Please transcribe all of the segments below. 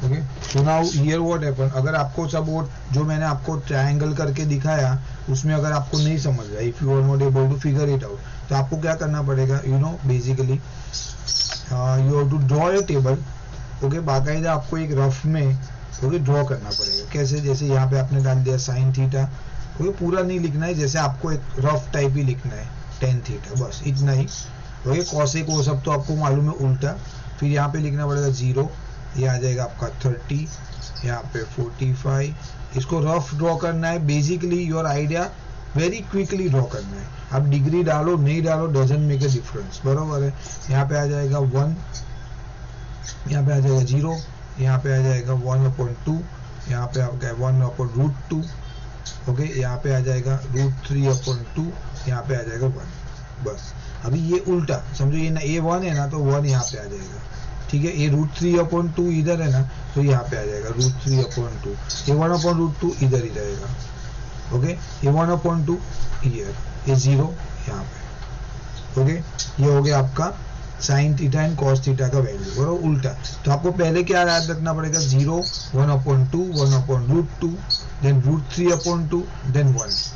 Okay, so now here what happen, अगर आपको सब वो जो मैंने आपको ट्रायंगल करके दिखाया उसमें अगर आपको नहीं समझ रहा, if you are not able to figure it out, तो आपको क्या करना पड़ेगा, you know basically you have to draw a table. Okay, बाकायदा आपको एक रफ में ओके ड्रॉ करना पड़ेगा। कैसे, जैसे यहाँ पे आपने डाल दिया साइन थीटा, ओके पूरा नहीं लिखना है, जैसे आपको एक रफ टाइप ही लिखना है टेन थीटा, बस इतना ही। ओके, कॉसेक वो सब तो आपको मालूम है उल्टा। फिर यहाँ पे लिखना पड़ेगा 0, ये आ जाएगा आपका 30, यहाँ पे 45। इसको रफ ड्रॉ करना है, basically your idea very quickly draw करना है। आप डिग्री डालो नहीं डालो डजंट मेक ए डिफरेंस, बरोबर है। यहाँ पे आ जाएगा 1, यहाँ पे आ जाएगा 0, यहाँ पे आ जाएगा 1/2, यहाँ पे आपका 1/√2। ओके, यहाँ पे आ जाएगा √3/2, यहाँ पे आ जाएगा 1। बस अभी ये उल्टा समझो, ये ना ये 1 है ना, तो 1 यहाँ पे आ जाएगा, ठीक है। ये √3/2 इधर है ना, तो यहाँ पे आ जाएगा √3/2। ये 1/√2 इधर ही रहेगा। ओके, ये 1/2 हियर, ये 0 यहाँ पे। ओके, ये हो गया आपका sine theta and cos theta का वैल्यू, और उल्टा। तो आपको पहले क्या याद रखना पड़ेगा, 0, 1/2, 1/√2, देन √3/2, देन 1।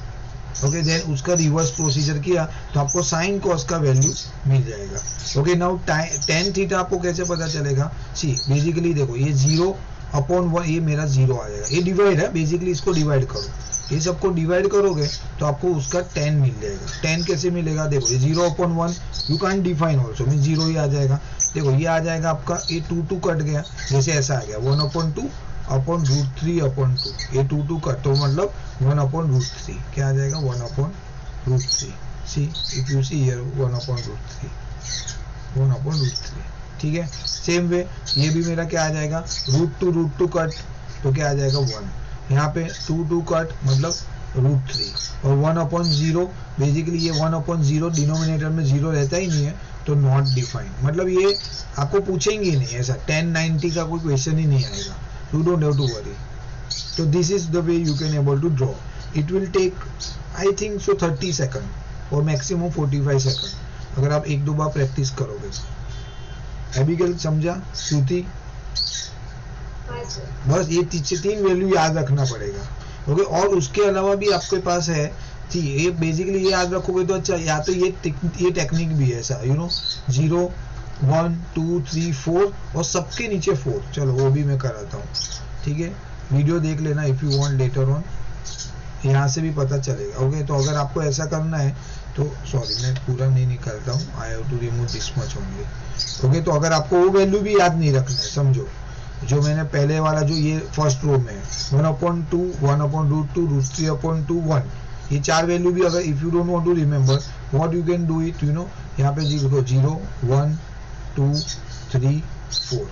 ओके, देन उसका रिवर्स प्रोसीजर किया तो आपको साइन कॉस का वैल्यू मिल जाएगा। ओके, नाउ टेन थीटा आपको कैसे पता चलेगा, सी बेसिकली देखो ये 0/1, ये मेरा 0 आ जाएगा, ये डिवाइड है, बेसिकली इसको डिवाइड करो, ये सबको डिवाइड करोगे तो आपको उसका 10 मिल जाएगा। 10 कैसे मिलेगा, देखो ये 0/1 you can define also, mean 0 ही आ जाएगा। देखो ये आ जाएगा आपका, ये 2 कट गया, जैसे ऐसा आ गया 1/2/√3/2, ये 2 कट, तो मतलब 1/√3 क्या आ जाएगा, 1/√3। See if you see here 1/√3, ठीक है। सेम वे ये भी मेरा क्या आ जाएगा, √2 कट, तो क्या आ जाएगा 1। यहाँ पे 2 कट मतलब √3, और 1/0, बेसिकली ये 1/0 डिनोमिनेटर में 0 रहता ही नहीं है, तो नॉट डिफाइंड, मतलब ये आपको पूछेंगे ही नहीं, ऐसा 1090 का कोई क्वेश्चन ही नहीं आएगा, you don't have to worry. तो this is the way you can able to draw. It will take I think so 30 second और मैक्सिमम 45 सेकंड, अगर आप 1-2 बार प्रैक्टिस करोगे। एबिगेल समझा, श्रुति? बस ये 3 वैल्यू याद रखना पड़ेगा। ओके, और उसके अलावा भी आपके पास है, ठीक है, ये बेसिकली ये याद रखोगे तो अच्छा। या तो ये टेक्निक भी है ऐसा, यू नो 0, 1, 2, 3, 4 और सबके नीचे 4, चलो वो भी मैं कराता हूँ, ठीक है। वीडियो देख लेना if you want later on, यहाँ से भी पता चलेगा। ओके, तो अगर आपको ऐसा करना है तो सॉरी मैं पूरा नहीं निकालता हूँ, I have to remove this much only. Okay, तो अगर आपको वो वैल्यू भी याद नहीं रखना है, समझो जो मैंने पहले वाला जो ये फर्स्ट रो में 1/2, 1/√2, √3/2, 1, ये 4 वैल्यू भी अगर if you don't want to remember what you can do it, you know यहाँ पे लिखो 0, 1, 2, 3, 4।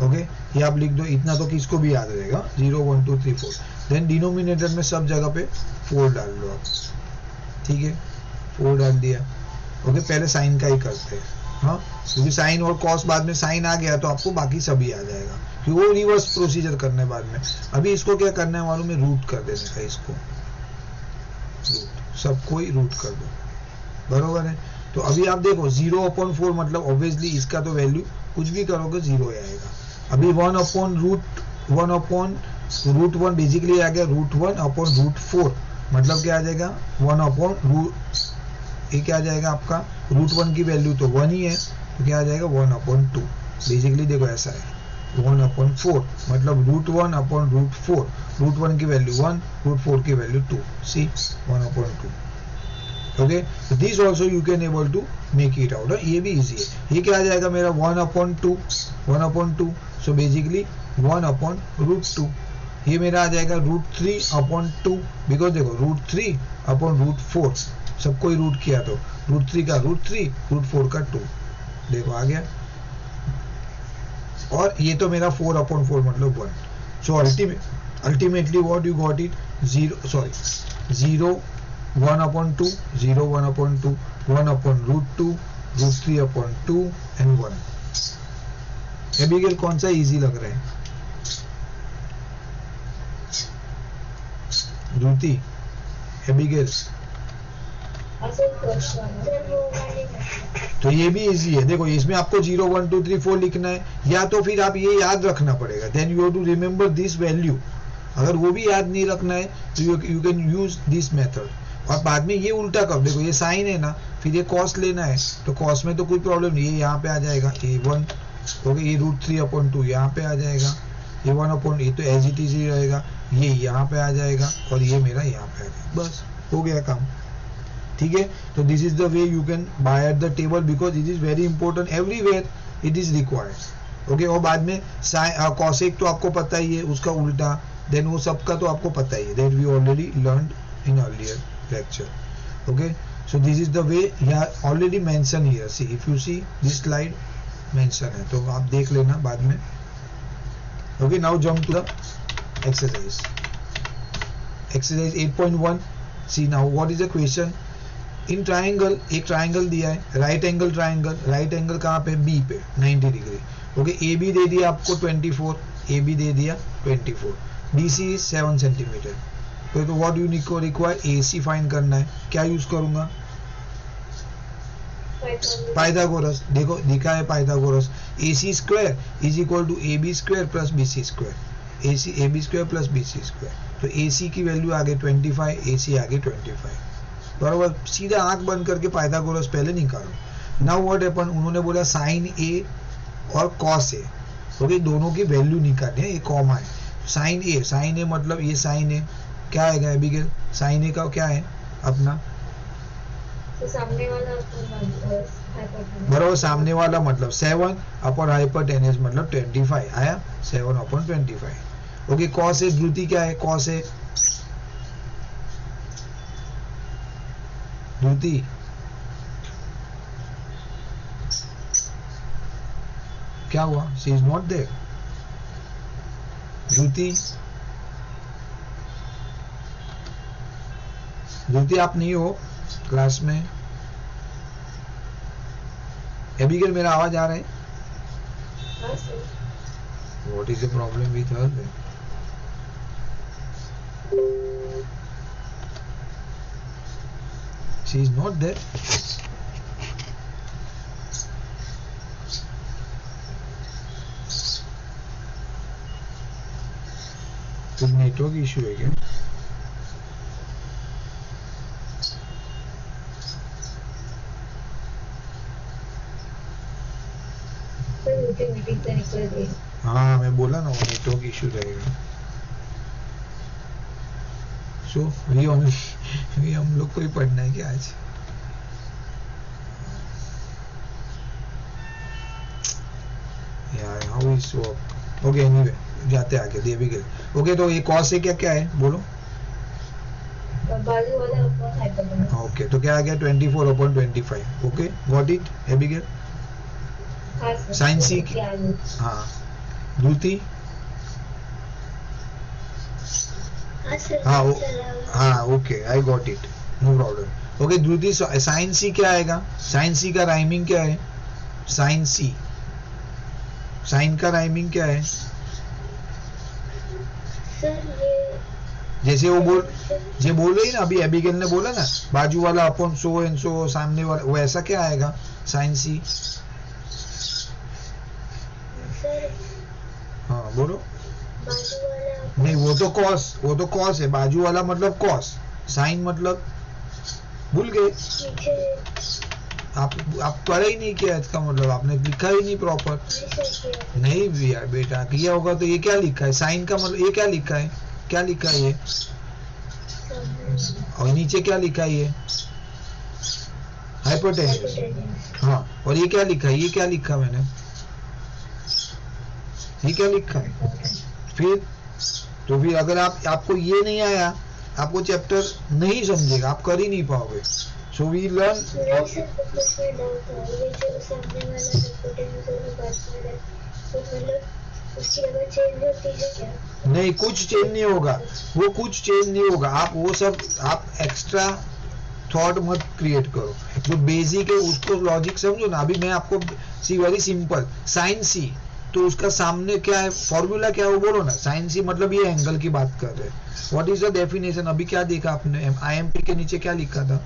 ओके, ये आप लिख दो, इतना तो किसको भी याद रहेगा, 0, 1, 2, 3, 4। देन डिनोमिनेटर में सब जगह पे 4 डाल दो आप, ठीक है, 4 डाल दिया। ओके, पहले साइन का ही करते हैं, हाँ, क्योंकि साइन और कॉस बाद में साइन आ गया तो आपको बाकी सभी आ जाएगा, कि वो रिवर्स प्रोसीजर करने बाद में। अभी इसको क्या करना है मालूम है, रूट कर देने का, इसको रूट, सबको ही रूट कर दो, बरोबर है। तो अभी आप देखो 0/4 मतलब ऑब्वियसली इसका तो वैल्यू कुछ भी करोगे 0 आएगा। अभी 1/√1 बेसिकली आ गया √1/√4, मतलब क्या आ जाएगा 1/√, ये क्या आ जाएगा आपका √1 की वैल्यू तो 1 ही है, तो क्या आ जाएगा 1/2। बेसिकली देखो ऐसा है 1/4 मतलब √1/√4, √1 की वैल्यू 1, √4 की value 2, see 1/2। Okay, this also you can able to make it out, ये भी इजी है। ये क्या आ जाएगा मेरा 1/2, सो बेसिकली 1/√2, ये मेरा आ जाएगा √3/2, बिकॉज देखो √3/√4 सबको ही रूट किया, तो √3 का √3, √4 का 2, देखो आ गया। और ये तो मेरा 4/4 मतलब 1, so ultimately what you got it 0, 1/2, 0, 1/2, 1/√2, √3/2 and 1। Abigail कौन सा इजी लग रहा है, ज्योति, एबिगेल? तो ये भी इजी है। देखो इसमें आपको 0 1 2 3 4 लिखना है, या तो फिर आप ये याद रखना पड़ेगा, then you have to remember this value. अगर वो भी याद नहीं रखना है तो you can use this method. और बाद में ये उल्टा कर, देखो ये साइन है ना, फिर ये कॉस लेना है, तो कॉस में तो कोई प्रॉब्लम नहीं, ये यहाँ पे आ जाएगा a1, ओके, ये √3/2 यहाँ पे आ जाएगा, a1/, ये तो एज इट इज ही रहेगा, ये यहाँ पे आ जाएगा और ये मेरा यहाँ पे आ जाएगा, बस हो गया काम। ठीक है, तो this is the way you can by at the table, because it is very important, everywhere it is required. Okay, और बाद में कॉसेक तो आपको पता ही है, उसका उल्टा, देन वो सबका तो आपको पता ही है, that we already learned in earlier lecture. Okay, so this is the way here already mentioned here. See, if you see this slide mention है, तो आप देख लेना बाद में। Okay, now jump to the exercise. Exercise 8.1. See now what is the question? In triangle, एक triangle दिया है, right angle triangle, right angle कहाँ पे? B पे 90 डिग्री। Okay, AB दे दिया आपको 24, AB दे दिया 24, BC is 7 सेंटीमीटर। तो what you require? AC find करना है, क्या यूज करूंगा? पाइथागोरस। देखो लिखा है Pythagoras, AC square is equal to AB square plus BC square, AB square plus BC square. तो AC की वैल्यू आगे 25, AC आगे 25, बराबर। सीधा आंख बंद करके पाइथागोरस पहले निकालो। नाउ व्हाट हैपन, उन्होंने बोला साइन A और कॉस A, ओके, दोनों की वैल्यू निकालनी है, ये कॉमा है। साइन A मतलब ये साइन A क्या आएगा एबिगेल? साइन ए का क्या है अपना? तो सामने वाला बराबर, सामने वाला मतलब 7 अपॉन हाइपोटेनस मतलब 25 आया, 7/25। ओके, कॉस ए, द्रुति क्या है? कॉस ए, द्रुति क्या हुआ? She is not there. Druti, Druti आप नहीं हो क्लास में? एबिगेल मेरा आवाज आ रहा है? What is the problem with her? She is not there. तो नेटवर्क इशू है क्या? हाँ मैं बोला ना, वो नेटवर्क इशू रहेगा। सो वी हम लोग को ही पढ़ना है क्या आज? यार how is work? Okay, anyway जाते आगे, दे भी गए। ओके, तो ये कॉस से क्या क्या है बोलो? बाजू वाला अपॉन हाइपोटेनस। ओके, तो क्या आ गया? 24/25। Okay, got it Abigail? Sine C, हाँ, द्रुति, हाँ okay, I got it, no problem. Okay Druti, sine C क्या आएगा? साइन सी का राइमिंग क्या है? साइन सी, साइन का राइमिंग क्या है? जैसे वो बोल रही ना अभी एबिगेल ने बोला ना, बाजू वाला अपॉन सो एंड सो, सामने वाला, वो ऐसा क्या आएगा? Sine C. हाँ बोलो। नहीं, वो तो कॉस है, बाजू वाला मतलब कॉस, साइन मतलब भूल गए आप पढ़ा ही नहीं किया, इसका मतलब आपने लिखा ही नहीं प्रॉपर। नहीं भी यार बेटा, किया होगा तो ये क्या लिखा है? साइन का मतलब ये क्या लिखा है? क्या लिखा है ये? और नीचे क्या लिखा है? ये हाइपोटेनस। हाँ, और ये क्या लिखा है? ये क्या लिखा मैंने? ये क्या लिखा है? फिर तो फिर अगर आपको ये नहीं आया, आपको चैप्टर नहीं समझेगा, आप कर ही नहीं पाओगे। So we learn. नहीं, कुछ चेंज नहीं होगा, वो कुछ चेंज नहीं होगा। आप वो सब आप एक्स्ट्रा थॉट मत क्रिएट करो, जो बेसिक है उसको लॉजिक समझो ना। अभी मैं आपको सी वेरी सिंपल, साइन सी, तो उसका सामने क्या है, फॉर्मूला क्या है वो बोलो ना। साइन सी मतलब ये एंगल की बात कर रहे हैं। What is the definition? अभी क्या देखा आपने? IMP के नीचे क्या लिखा था?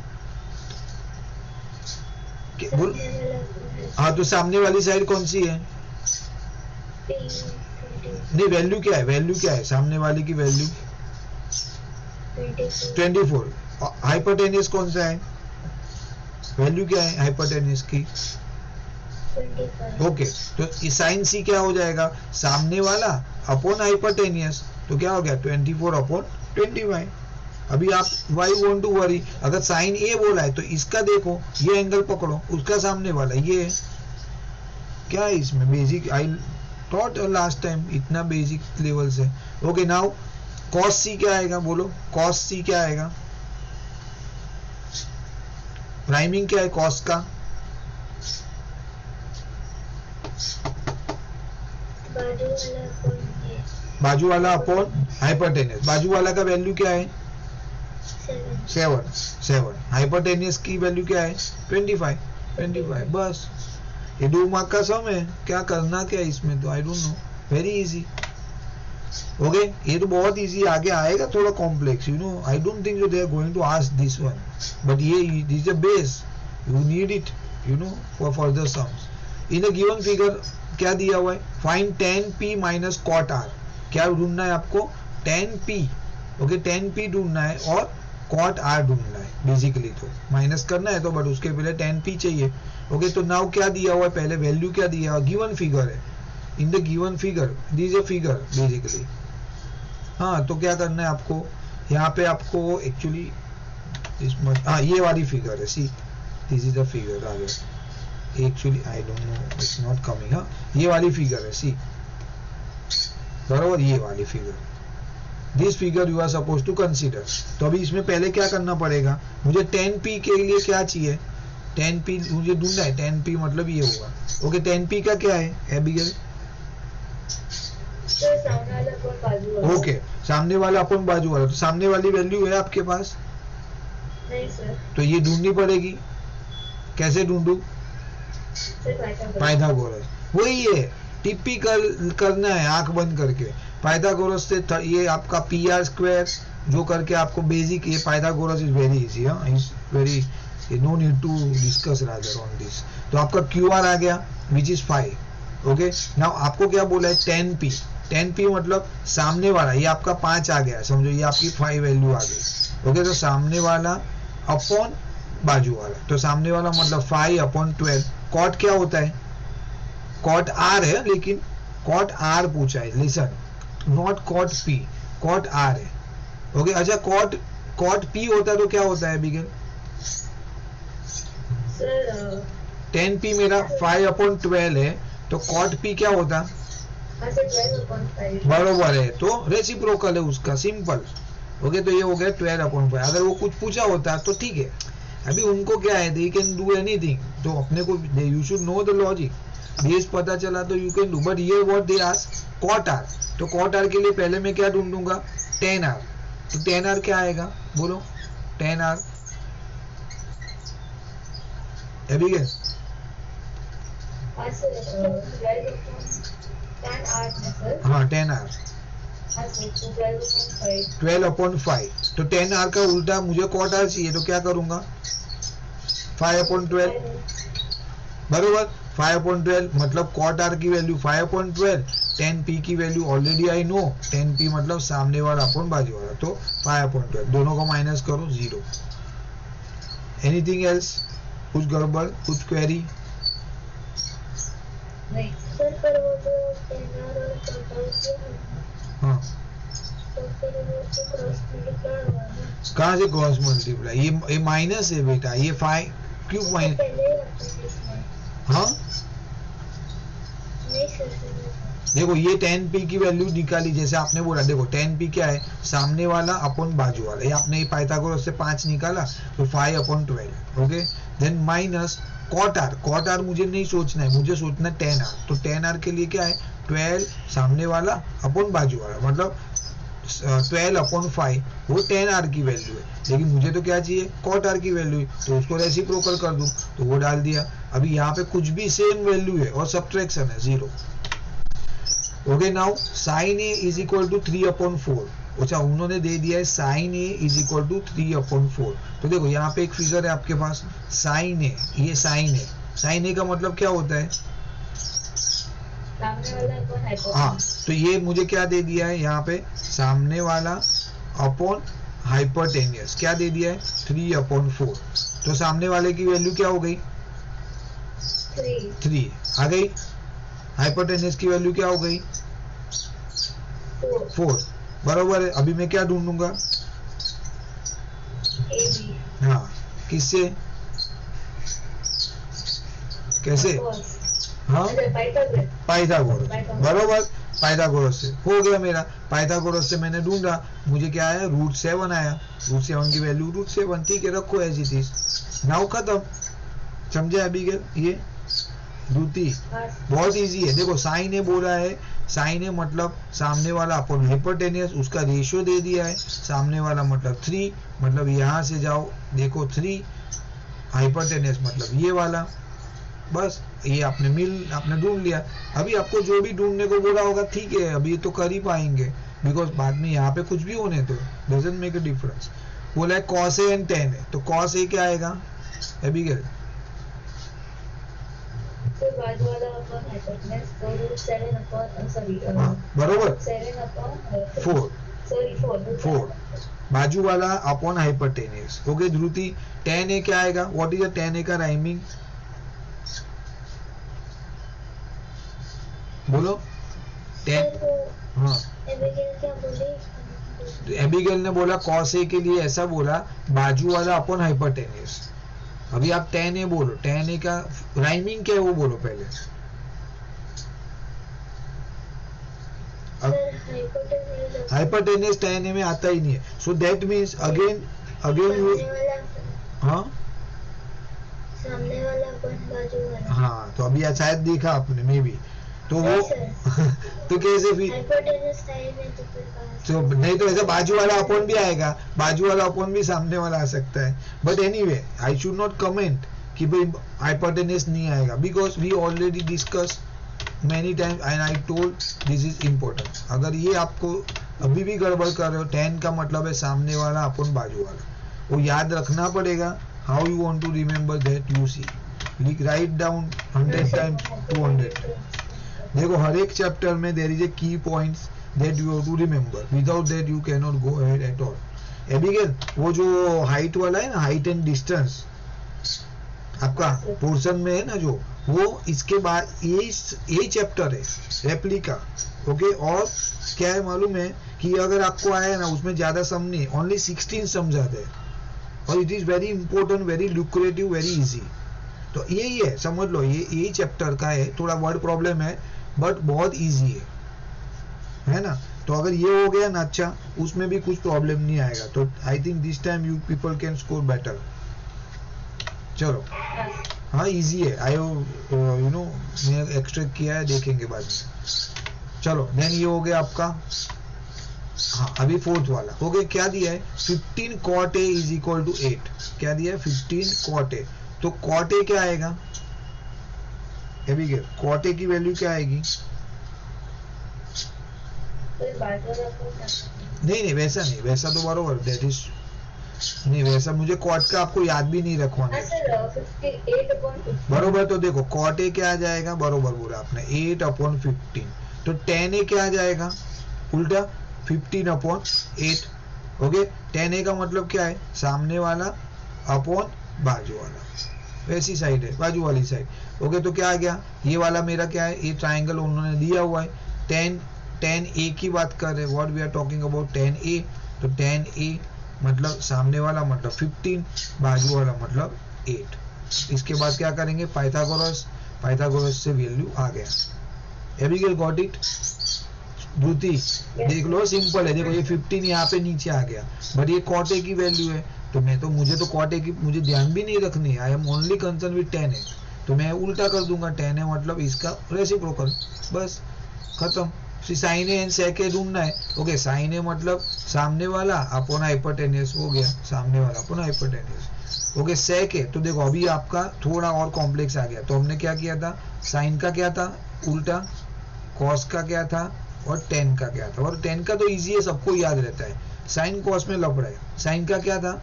बोल। सामने वाला अपन है हाँ, तो सामने वाली साइड कौन सी है? P20 नहीं, वैल्यू क्या है? वैल्यू क्या है सामने वाली की? वैल्यू 24 24। हाइपोटेनियस कौन सा है? वैल्यू क्या है हाइपोटेनियस की? 25 ओके, तो साइन सी क्या हो जाएगा? सामने वाला अपॉन हाइपोटेनियस, तो क्या हो गया? 24/25। अभी आप वाई वॉन्ट टू वरी, अगर साइन ए बोला है तो इसका देखो, ये एंगल पकड़ो, उसका सामने वाला ये है। क्या है इसमें basic? I thought last time इतना बेसिक लेवल से। ओके, नाउ कॉस सी क्या आएगा? बोलो, कॉस सी क्या आएगा? प्राइमिंग क्या है कॉस का? बाजू वाला अपन ये बाजू वाला अपॉन हाइपोटेनियस। बाजू वाला का वैल्यू क्या है? 7। हाइपोटेनियस की वैल्यू क्या है? 25। बस, ये 2 मार्क का सम है। क्या करना क्या है इसमें? तो I don't know, very easy. Okay, ये तो बहुत इजी। आगे आएगा थोड़ा complex, you know. I don't think they are going to ask this one, but ये this is a base, you need it, you know, for further sums. In a given figure क्या दिया हुआ है? Find tan p minus cot r। क्या ढूंढना है आपको? tan p। Okay, tan p ढूंढना है और cot r ढूंढना है बेसिकली। तो माइनस करना है तो, बट उसके पहले tan p चाहिए। ओके, तो नाउ क्या दिया हुआ है? पहले वैल्यू क्या दिया हुआ? गिवन फिगर है। In the given figure, this is a figure basically. हाँ, तो क्या करना है आपको? यहाँ पे आपको एक्चुअली ये वाली फिगर है। See, this is a figure. आगे actually I don't know, it's not coming. हाँ, ये वाली फिगर है। सी, बराबर, ये वाली figure, this figure you are suppose to consider. तो अभी इसमें पहले क्या करना पड़ेगा? मुझे tan p के लिए क्या चाहिए? tan p मुझे ढूंढना है। tan p मतलब ये होगा। ओके, tan p का क्या है एबिगेल? सर सामने वाला अपन बाजू वाला ओके, सामने वाला अपन बाजू वाला। तो सामने वाली वैल्यू है आपके पास, नहीं सर तो ये ढूंढनी पड़ेगी। कैसे ढूंढू? Sir Pythagoras. वही है, टिपिकल करना है आंख बंद करके। पाइथागोरस से ये आपका PR² जो करके आपको बेसिक, ये पाइथागोरस इज वेरी इजी। हाँ, is very, no need to discuss rather on this. तो आपका QR आ गया विच इज 5। ओके, नाउ आपको क्या बोला है? tan p मतलब सामने वाला, ये आपका 5 आ गया, समझो, ये आपकी 5 वैल्यू आ गई। ओके, तो सामने वाला अपॉन बाजू वाला, तो सामने वाला मतलब 5/12। कॉट क्या होता है? कॉट r है, लेकिन कॉट r पूछा है, listen, not cot p, cot r है। ओके, अच्छा, कॉट p होता है तो क्या होता है बिगन? सर tan p मेरा 5/12 है, तो कॉट p क्या होता? 12/5 बरोबर है, तो रेसिप्रोकल है उसका, सिंपल। ओके, तो ये हो गया 12/5। अगर वो कुछ पूछा होता तो ठीक है। अभी उनको क्या है, दे कैन डू एनीथिंग, तो अपने को you should know the logic. Base पता चला तो यू कैन डू, बट ये what they ask cot r। तो कॉट r के लिए पहले मैं क्या ढूंढूंगा? tan r। तो tan r क्या आएगा? बोलो, tan r अभी क्या? हाँ, tan r 12/5। तो tan r का उल्टा मुझे कॉट r चाहिए, तो क्या करूंगा? 5/12, बरोबर। 5/12 मतलब कॉट r की वैल्यू 5/12, tan p की value already I know, tan p मतलब सामने वाला अपन बाजू वाला, तो 5/12। दोनों को माइनस करो, 0। Anything else? कुछ गड़बड़, कुछ क्वेरी? नहीं सर, पर वो जो टेनर और कंपल्स है, हाँ, तो फिर वो तो क्रॉस मल्टीप्लाई हुआ ना। कहाँ से क्रॉस मल्टीप्लाई? ये माइनस है बेटा, ये 5 क्यों माइनस? पहले ही रखते थे इसमें। हाँ, नहीं सर देखो, ये tan p की वैल्यू निकाली, जैसे आपने बोला। देखो, tan p क्या है? सामने वाला अपन बाजू वाला। ये आपने पाइथागोरस से 5 निकाला, तो 5/12। Okay, then minus cot r। Cot r मुझे नहीं सोचना है, मुझे सोचना है tan r। तो tan r के लिए क्या है? 12 सामने वाला अपन बाजू वाला, मतलब 12/5, वो tan r की वैल्यू है। लेकिन मुझे तो क्या चाहिए? कॉट r की वैल्यू, तो उसको रेसिप्रोकल कर दूं, तो वो डाल दिया। अभी यहाँ पे कुछ भी सेम वैल्यू है और सब्ट्रैक्शन है, 0। Okay, now sin a is equal to 3/4। अच्छा उन्होंने दे दिया है sine a is equal to 3/4। तो देखो यहाँ पे एक फिगर है आपके पास साइन ए, ये साइन ए, साइन ए का मतलब क्या होता है? सामने वाला अपन हाइपोटेन्यूज। हाँ, तो ये मुझे क्या दे दिया है यहाँ पे? सामने वाला अपॉन हाइपोटेनियस क्या दे दिया है? 3/4। तो सामने वाले की वैल्यू क्या हो गई? 3 आ गई। हाइपोटेनियस की वैल्यू क्या हो गई? 4 बराबर है। अभी मैं क्या ढूंढूंगा? AB। हाँ, किससे? कैसे? हाँ, पाइथागोरस बराबर, पाइथागोरस से हो गया मेरा। पाइथागोरस से मैंने ढूंढा, मुझे क्या आया? √7 आया। √7 की वैल्यू √7, ठीक है, रखो एज इट इज। नाउ खत्म। समझे अभी के? ये द्रुति बहुत इजी है। देखो साइन ए बोला है, साइन ए मतलब सामने वाला अपन हाइपोटेनियस, उसका रेशियो दे दिया है। सामने वाला मतलब 3, मतलब यहाँ से जाओ देखो 3, हाइपोटेनियस मतलब ये वाला। बस ये आपने ढूंढ लिया। अभी आपको जो भी ढूंढने को बोला होगा ठीक है, अभी तो कर ही पाएंगे, बिकॉज बाद में यहाँ पे कुछ भी होने तो डजंट मेक अ डिफरेंस। बोला है कॉस ए एंड टेन है, तो कॉस ए क्या आएगा एबिगेल? बरोबर 4 बाजू वाला upon hypotenuse. Okay Dhruti, tan A क्या आएगा? What is the tan A का राइमिंग? बोलो 10। हाँ, एबिगेल ने बोला कॉस ए के लिए ऐसा बोला, बाजू वाला अपॉन हाइपोटेनियस। अभी आप टेन ए बोलो, टेन ए का राइमिंग क्या है वो बोलो पहले। हाइपोटेनियस टेन ए में आता ही नहीं है, so that means again you. हाँ सामने वाला अपन बाजू वाला। हाँ, तो अभी शायद देखा आपने मे भी, तो वो तो कैसे फिर? तो नहीं तो ऐसा बाजू वाला अपॉन भी आएगा, बाजू वाला अपॉन भी सामने वाला आ सकता है। But anyway I should not comment कि भाई हाइपोटेनियस नहीं आएगा, because we already discuss many time and I told this is important. अगर ये आपको अभी भी गड़बड़ कर रहे हो, 10 का मतलब है सामने वाला अपॉन बाजू वाला, वो याद रखना पड़ेगा। How you want to remember that? You see, write down 100 time 200। देखो हर एक चैप्टर में there is a key points that you have to remember, without that you can not go ahead at all. एबिगेल, वो जो height वाला है ना, height and distance आपका पोर्शन में है ना जो, वो इसके बाद ये चैप्टर है रेप्लिका। ओके, और क्या है मालूम है कि अगर आपको आया ना उसमें ज्यादा सम नहीं, ओनली 16 सम्स आते हैं, और it is very important, very lucrative, very easy. तो यही है, समझ लो, ये चैप्टर का है। थोड़ा वर्ड प्रॉब्लम है बट बहुत इजी है ना। तो अगर ये हो गया ना, अच्छा, उसमें भी कुछ प्रॉब्लम नहीं आएगा। तो I think this time you people can score better. चलो, हाँ इजी है। आई यू नो मैंने एक्सट्रैक्ट किया है, देखेंगे बाद में। चलो देन ये हो गया आपका। हाँ, अभी फोर्थ वाला हो गया। क्या दिया है? 15 cot a is equal to 8। क्या दिया है? 15 cot a। तो cot a क्या आएगा एबिगेल? cot a की वैल्यू क्या आएगी? नहीं वैसा नहीं, वैसा तो बरोबर, दैट इज नहीं, वैसा मुझे cot का आपको याद भी नहीं रखवाना है बरोबर। तो देखो cot a क्या आ जाएगा? बरोबर बोला आपने, 8/15। तो tan a क्या आ जाएगा? उल्टा 15/8। ओके, tan a का मतलब क्या है? सामने वाला अपॉन बाजू वाला, वैसी साइड है, बाजू वाली साइड। ओके, तो क्या आ गया? ये वाला मेरा क्या है? ये ट्राइंगल उन्होंने दिया हुआ है, tan a की बात कर रहे हैं, what we are talking about tan a। तो tan a मतलब सामने वाला मतलब 15, बाजू वाला मतलब 8। इसके बाद क्या करेंगे? पाइथागोरस, पाइथागोरस से वैल्यू आ गया। Abigail got it? द्रुति देख लो, सिंपल है। देखो ये 15 यहाँ पे नीचे आ गया, बट ये cot a की वैल्यू है, तो मुझे तो cot a की मुझे ध्यान भी नहीं रखनी है। I am only concern with tan a। तो मैं उल्टा कर दूंगा, tan a मतलब इसका रेसिप्रोकल, बस खत्म। साइन ए एंड सेक ए ढूंढना है। ओके, साइन ए मतलब सामने वाला अपॉन हाइपोटेनियस, हो गया सामने वाला अपॉन हाइपोटेनियस। ओके, सेक ए, तो देखो अभी आपका थोड़ा और कॉम्प्लेक्स आ गया। तो हमने क्या किया था? साइन का क्या था? उल्टा, कॉस का क्या था? और टेन का क्या था, और टेन का तो इजी है, सबको याद रहता है। साइन कॉस में लफड़ा है। साइन का क्या था,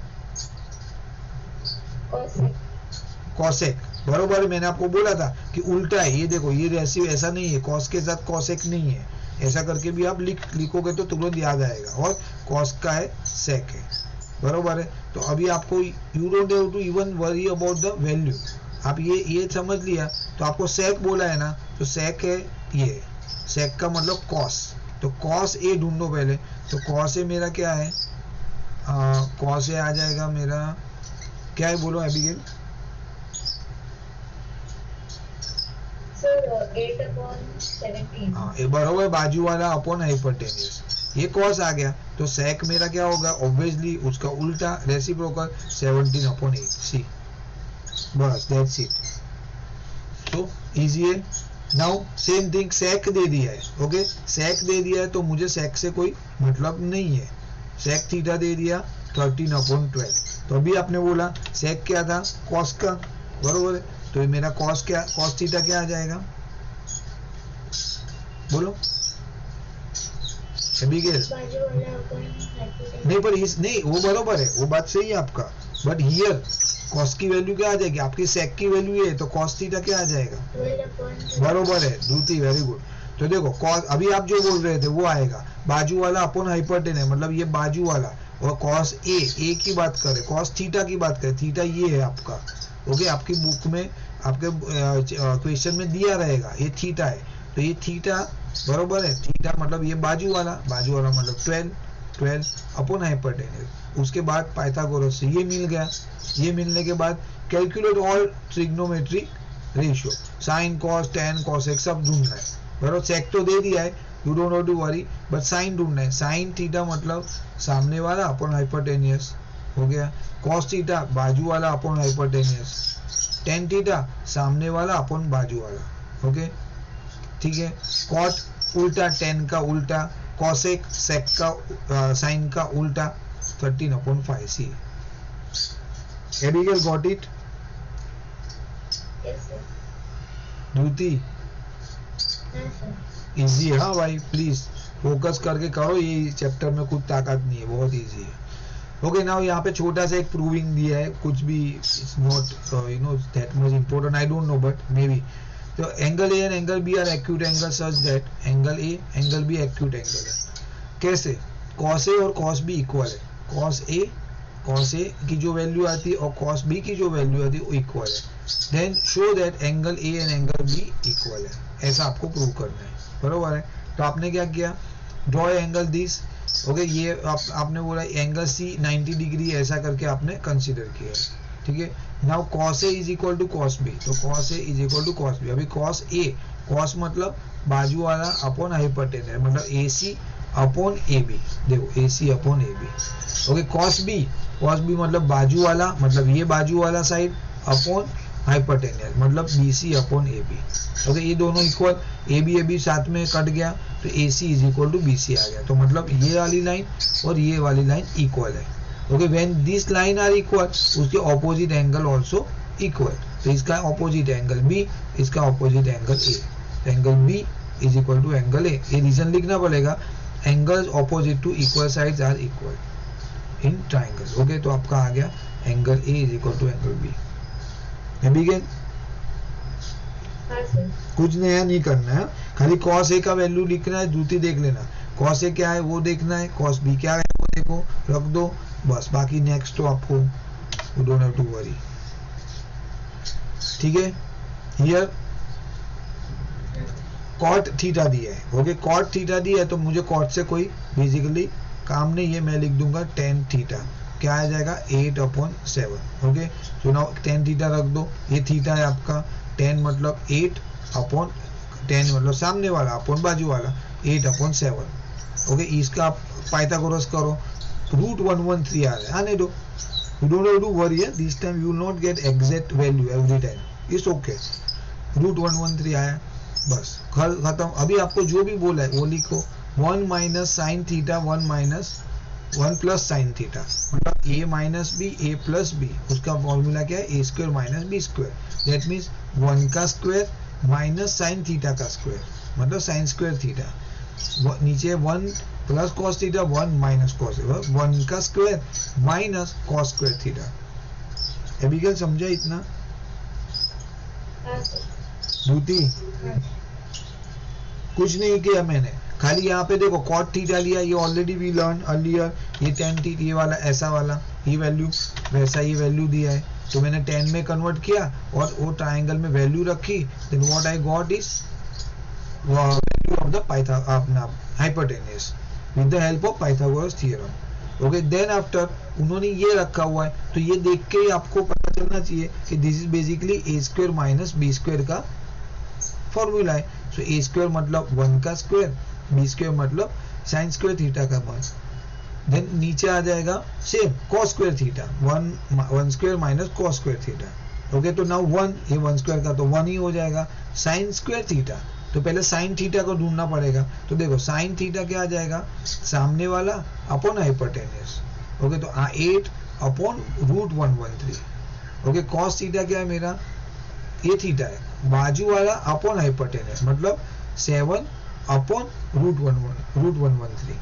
कॉसेक, बरोबर। मैंने आपको बोला था कि उल्टा है, ये देखो ये रेशियो ऐसा नहीं है, कॉस के साथ कॉसेक नहीं है, ऐसा करके भी आप लिखोगे तो तुरंत याद आएगा। और कॉस का है सेक है, बरोबर है। तो अभी आपको you don't have to even worry about the value, आप ये समझ लिया। तो आपको सेक बोला है ना, तो सेक है ये, सेक का मतलब कॉस, तो कॉस ए ढूंढो पहले। तो कॉस ए मेरा क्या है, कॉस ए आ जाएगा मेरा, क्या है बोलो एबिगेल। हाँ बराबर, बाजू वाला अपॉन हाइपोटेन्यूज, ये कॉस आ गया। तो सेक मेरा क्या होगा, ऑब्वियसली उसका उल्टा रेसिप्रोकल 17 अपॉन 8 सी, बस दैट्स इट। तो इजी है। नाउ सेम थिंग सेक दे दिया है, ओके सेक दे दिया है तो मुझे सेक से कोई मतलब नहीं है। सेक थीटा दे दिया 13 अपॉन 12, तो अभी आपने बोला सेक क्या था, कॉस का, बरोबर है। तो ये मेरा कॉस क्या, कॉस थीटा क्या आ जाएगा, बोलो एबिगेल। नहीं पर नहीं, वो बरोबर है, वो बात सही है आपका, बट हियर कॉस की वैल्यू क्या आ जाएगी, आपकी सेक की वैल्यू है, तो कॉस थीटा क्या आ जाएगा, बरोबर है द्रुति, वेरी गुड। तो देखो कॉस, अभी आप जो बोल रहे थे वो आएगा, बाजू वाला अपॉन हाइपोटेन है, मतलब ये बाजू वाला, और कॉस ए की बात करें, कॉस थीटा की बात करें, थीटा ये है आपका, ओके आपकी बुक में, आपके क्वेश्चन में दिया रहेगा ये थीटा है, तो ये थीटा बरोबर है, थीटा मतलब ये बाजू वाला मतलब 12 अपॉन हाइपोटेन्यूज। उसके बाद पाइथागोरस से ये मिल गया, ये मिलने के बाद calculate all trigonometric ratio, sine cos tan cosec सब ढूंढना है, बरोबर। सेक तो दे दिया है, you don't have to worry, but sine ढूंढना है। साइन थीटा मतलब सामने वाला अपॉन हाइपोटेन्यूज हो गया, कॉस थीटा बाजू वाला अपॉन हाइपोटेन्यूज, टेन थीटा सामने वाला अपॉन बाजू वाला, ओके ठीक है। कॉट उल्टा टेन का उल्टा, कॉसेक सेक का साइन का उल्टा 13 upon 5 C. Abigail got it, Druti easy है, हाँ भाई प्लीज फोकस करके करो, ये चैप्टर में कुछ ताकत नहीं है, बहुत इजी है। ओके नाउ यहाँ पे छोटा सा एक प्रूविंग दिया है, कुछ भी it's not you know that much important, I don't know but maybe. तो angle A and angle B are acute angle such that angle A angle B acute angle है। कैसे, कॉस ए और cos B equal है, cos A की जो value आती है और कॉस बी की जो वैल्यू आती है वो इक्वल है, then show that angle A and angle B equal है, ऐसा आपको प्रूव करना है, बरोबर है। तो आपने क्या किया, ड्रॉ एंगल दिस, ओके ये आपने बोला एंगल सी 90 डिग्री ऐसा करके आपने कंसीडर किया, ठीक है। Now cos A is equal to cos B, तो cos A is equal to cos B. अभी कॉस ए, कॉस मतलब बाजू वाला अपॉन हाइपोटेन्यूज, मतलब ए सी अपॉन ए बी, देखो A C upon A B, okay. Cos B मतलब बाजू वाला, मतलब ये बाजू वाला साइड अपॉन हाइपोटेन्यूज, मतलब B C upon A B, okay. ये दोनों इक्वल, ए बी साथ में कट गया तो A C is equal to B C आ गया, तो मतलब ये वाली लाइन और ये वाली लाइन इक्वल है, okay. When this line are equal, उसके ऑपोजिट एंगल आल्सो इक्वल, तो इसका ऑपोजिट एंगल बी, इसका opposite angle A, angle B is equal to angle A. ये रीजन लिखना पड़ेगा, angles opposite to equal sides are equal in triangle, okay. तो आपका आ गया angle A is equal to angle B. Begin, कुछ नया नहीं करना है, खाली कॉस ए का वैल्यू लिखना है, द्रुति देख लेना, कॉस ए क्या है वो देखना है, कॉस बी क्या है वो देखो, रख दो बस, बाकी नेक्स्ट तो आपको you don't have to worry, ठीक है। हियर कॉट थीटा दिया है, ओके कॉट थीटा दिया है, तो मुझे कॉट से कोई बेसिकली काम नहीं है, मैं लिख दूंगा टेन थीटा, क्या आ जाएगा 8/7, ओके। तो नाउ टेन थीटा रख दो, ये थीटा है आपका, 10 मतलब 8/10 मतलब सामने वाला अपॉन बाजू वाला 8/7, ओके। इसका आप पाइथागोरस करो, √113 आ रहा है, आने दो, you don't have to worry, this time you will not get exact value every time, it's okay, √113 आया, बस खत्म। अभी आपको जो भी बोला है वो लिखो, 1 minus sine theta 1 plus sine theta, मतलब a minus B a plus B, उसका फॉर्मूला क्या है, a square minus B square, that means 1 का स्क्वायर माइनस साइन थीटा का स्क्वायर, मतलब साइन स्क्वायर थीटा, नीचे 1 plus cos theta 1 minus cos 1 का square minus cos square theta. Abigail समझा इतना? दूती कुछ नहीं किया मैंने, खाली यहाँ पे देखो कॉट थीटा लिया, ये ऑलरेडी वी लर्न अर्लियर, ये tan थीटा ये वाला ऐसा वाला ये वैल्यू वैसा ये वैल्यू दिया है, तो मैंने tan में कन्वर्ट किया और वो ट्राइंगल में वैल्यू रखी, then what I got is value of the अपना hypotenuse with the help of Pythagoras theorem. Okay, then after उन्होंने ये रखा हुआ है, तो ये देख के ही आपको पता चलना चाहिए कि this is basically A square minus B square का फॉर्मूला है। सो ए स्क्वायर मतलब 1 का स्क्वायर, बी स्क्वायर मतलब साइन स्क्वायर थीटा का मान, देन नीचे आ जाएगा same cos square theta 1 square minus cos square theta. Okay, तो नाउ 1 ये 1 स्क्वायर का तो 1 ही हो जाएगा। साइन स्क्वायर थीटा, तो पहले साइन थीटा को ढूंढना पड़ेगा, तो देखो साइन थीटा क्या आ जाएगा, सामने वाला अपॉन हाइपोटेन्यूज। ओके, तो 8 upon root 113। Okay, cos theta क्या है मेरा, ये थीटा है, बाजू वाला अपॉन हाइपोटेन्यूज मतलब 7 अपॉन रूट 113।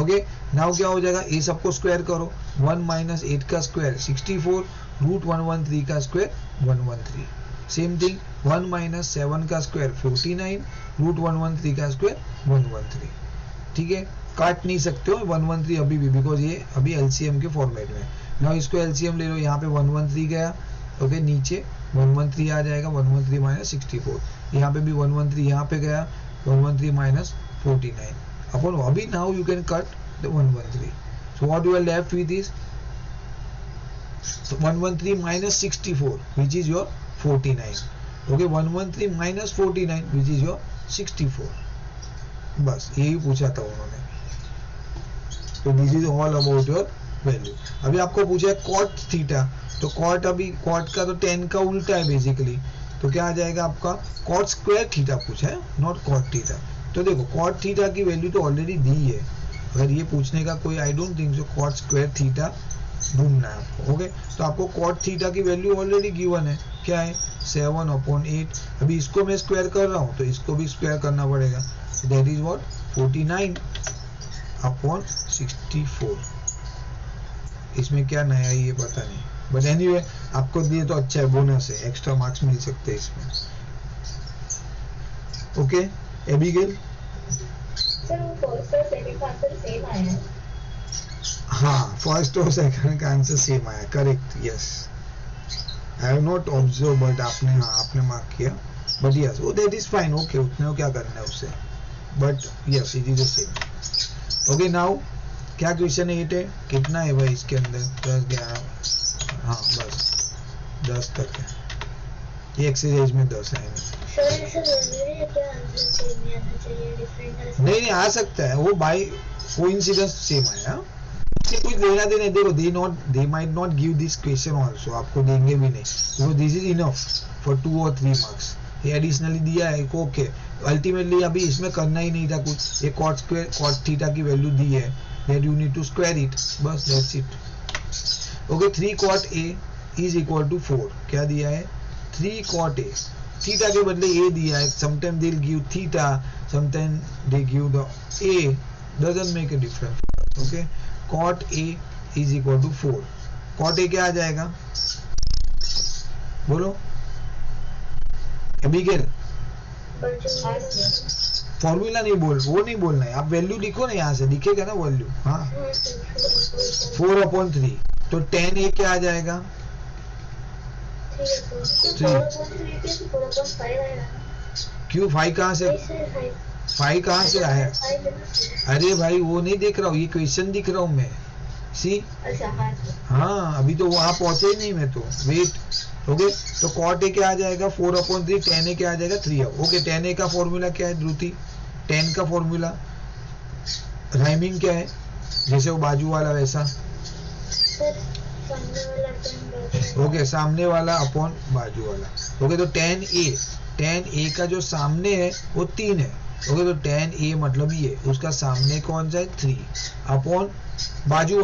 ओके, नाउ क्या हो जाएगा, ये सबको स्क्वायर करो, 1 माइनस 8 का स्क्वायर 64, रूट 113 का स्क्वायर 113। सेम थिंग 1 माइनस 7 का स्क्वायर 49, रूट 113 का स्क्वायर 113। ठीक है, काट नहीं सकते हो 113 अभी भी, बिकॉज ये अभी एलसीएम के फॉर्मेट में। नाउ इसको एलसीएम ले लो, यहाँ पे 113 गया। ओके, नीचे 113 आ जाएगा, 113 माइनस 64, यहाँ पे भी 113 यहाँ पे गया, 113 माइनस 49 अपॉन अभी now you can cut the 113। So what you are left with is 113 minus 64 which is your 49। Okay, 113 minus 49 which is your 64। बस यही पूछा था उन्होंने। तो this is all about your value. अभी आपको पूछा है कॉट थीटा, तो कॉट अभी कॉट का तो tan का उल्टा है बेसिकली, तो क्या आ जाएगा आपका कॉट स्क्वायर थीटा पूछा है, नॉट कॉट थीटा। तो देखो कॉट थीटा की वैल्यू तो ऑलरेडी दी है, अगर ये पूछने का कोई I don't think so cot square theta ढूंढना है आपको। ओके, तो आपको कॉट थीटा की वैल्यू ऑलरेडी गिवन है, क्या है 7 अपॉन 8। अभी इसको मैं स्क्वायर कर रहा हूँ तो इसको भी स्क्वायर करना पड़ेगा, दैट इज व्हाट 49 अपॉन 64। इसमें क्या नया है ये पता नहीं, बट एनीवे आपको दिए तो अच्छा है, बोनस है, एक्स्ट्रा मार्क्स मिल सकते हैं इसमें। ओके एबिगेल, सर वो फर्स्ट और सेकंड का आंसर सेम आया है। हाँ, फर्स्ट और सेकंड का आंसर सेम आया, correct, yes. I have not observe, but आपने हाँ आपने मार्क किया, बट यस वो दैट इज फाइन। ओके, उतने को क्या करना है उससे, but yes it is the same. Okay, now क्या क्वेश्चन 8 है, कितना है भाई इसके अंदर, 10 11, हाँ बस 10 तक है, ये एक्सरसाइज में 10 है। नहीं आ सकता है वो बाय कोइंसिडेंस सेम आया, इससे कुछ लेना देना। देखो they might not give this question also, आपको देंगे भी नहीं, तो दिस इज इनफ फॉर 2 और 3 मार्क्स। ये एडिशनली दिया है, ओके, अल्टीमेटली अभी इसमें करना ही नहीं था कुछ, ये कॉट स्क्वायर कॉट थीटा की वैल्यू दी है, that you need to square it, बस that's it. Okay, 3 cot a is equal to 4, क्या दिया है 3 cot a, थीटा के बदले a दिया है, sometime they will give theta, sometime they give the a, doesn't make a difference. Okay, cot a is equal to 4, cot a क्या आ जाएगा बोलो एबिगेल, फॉर्मूला नहीं बोल, वो नहीं बोलना है, आप वैल्यू लिखो ना, यहाँ से दिखेगा ना वैल्यू। हाँ 4/3, तो tan a क्या आ जाएगा 3। क्यों 5 कहाँ से 5 कहाँ से आया, अरे भाई वो नहीं देख रहा हूँ, ये क्वेश्चन दिख रहा हूँ मैं, सी। हाँ अभी तो वहां पहुंचे ही नहीं मैं तो, वेट। ओके, तो cot a क्या आ जाएगा 4/3, tan a क्या आ जाएगा 3। ओके, tan a का फॉर्मूला क्या है ध्रुति, tan का फॉर्मूला राइमिंग क्या है, जैसे वो बाजू वाला वैसा। ओके, सामने वाला अपॉन बाजू वाला। ओके, तो tan a का जो सामने है वो 3 है। ओके, तो tan a मतलब ये उसका सामने कौन सा है 3 अपॉन बाजू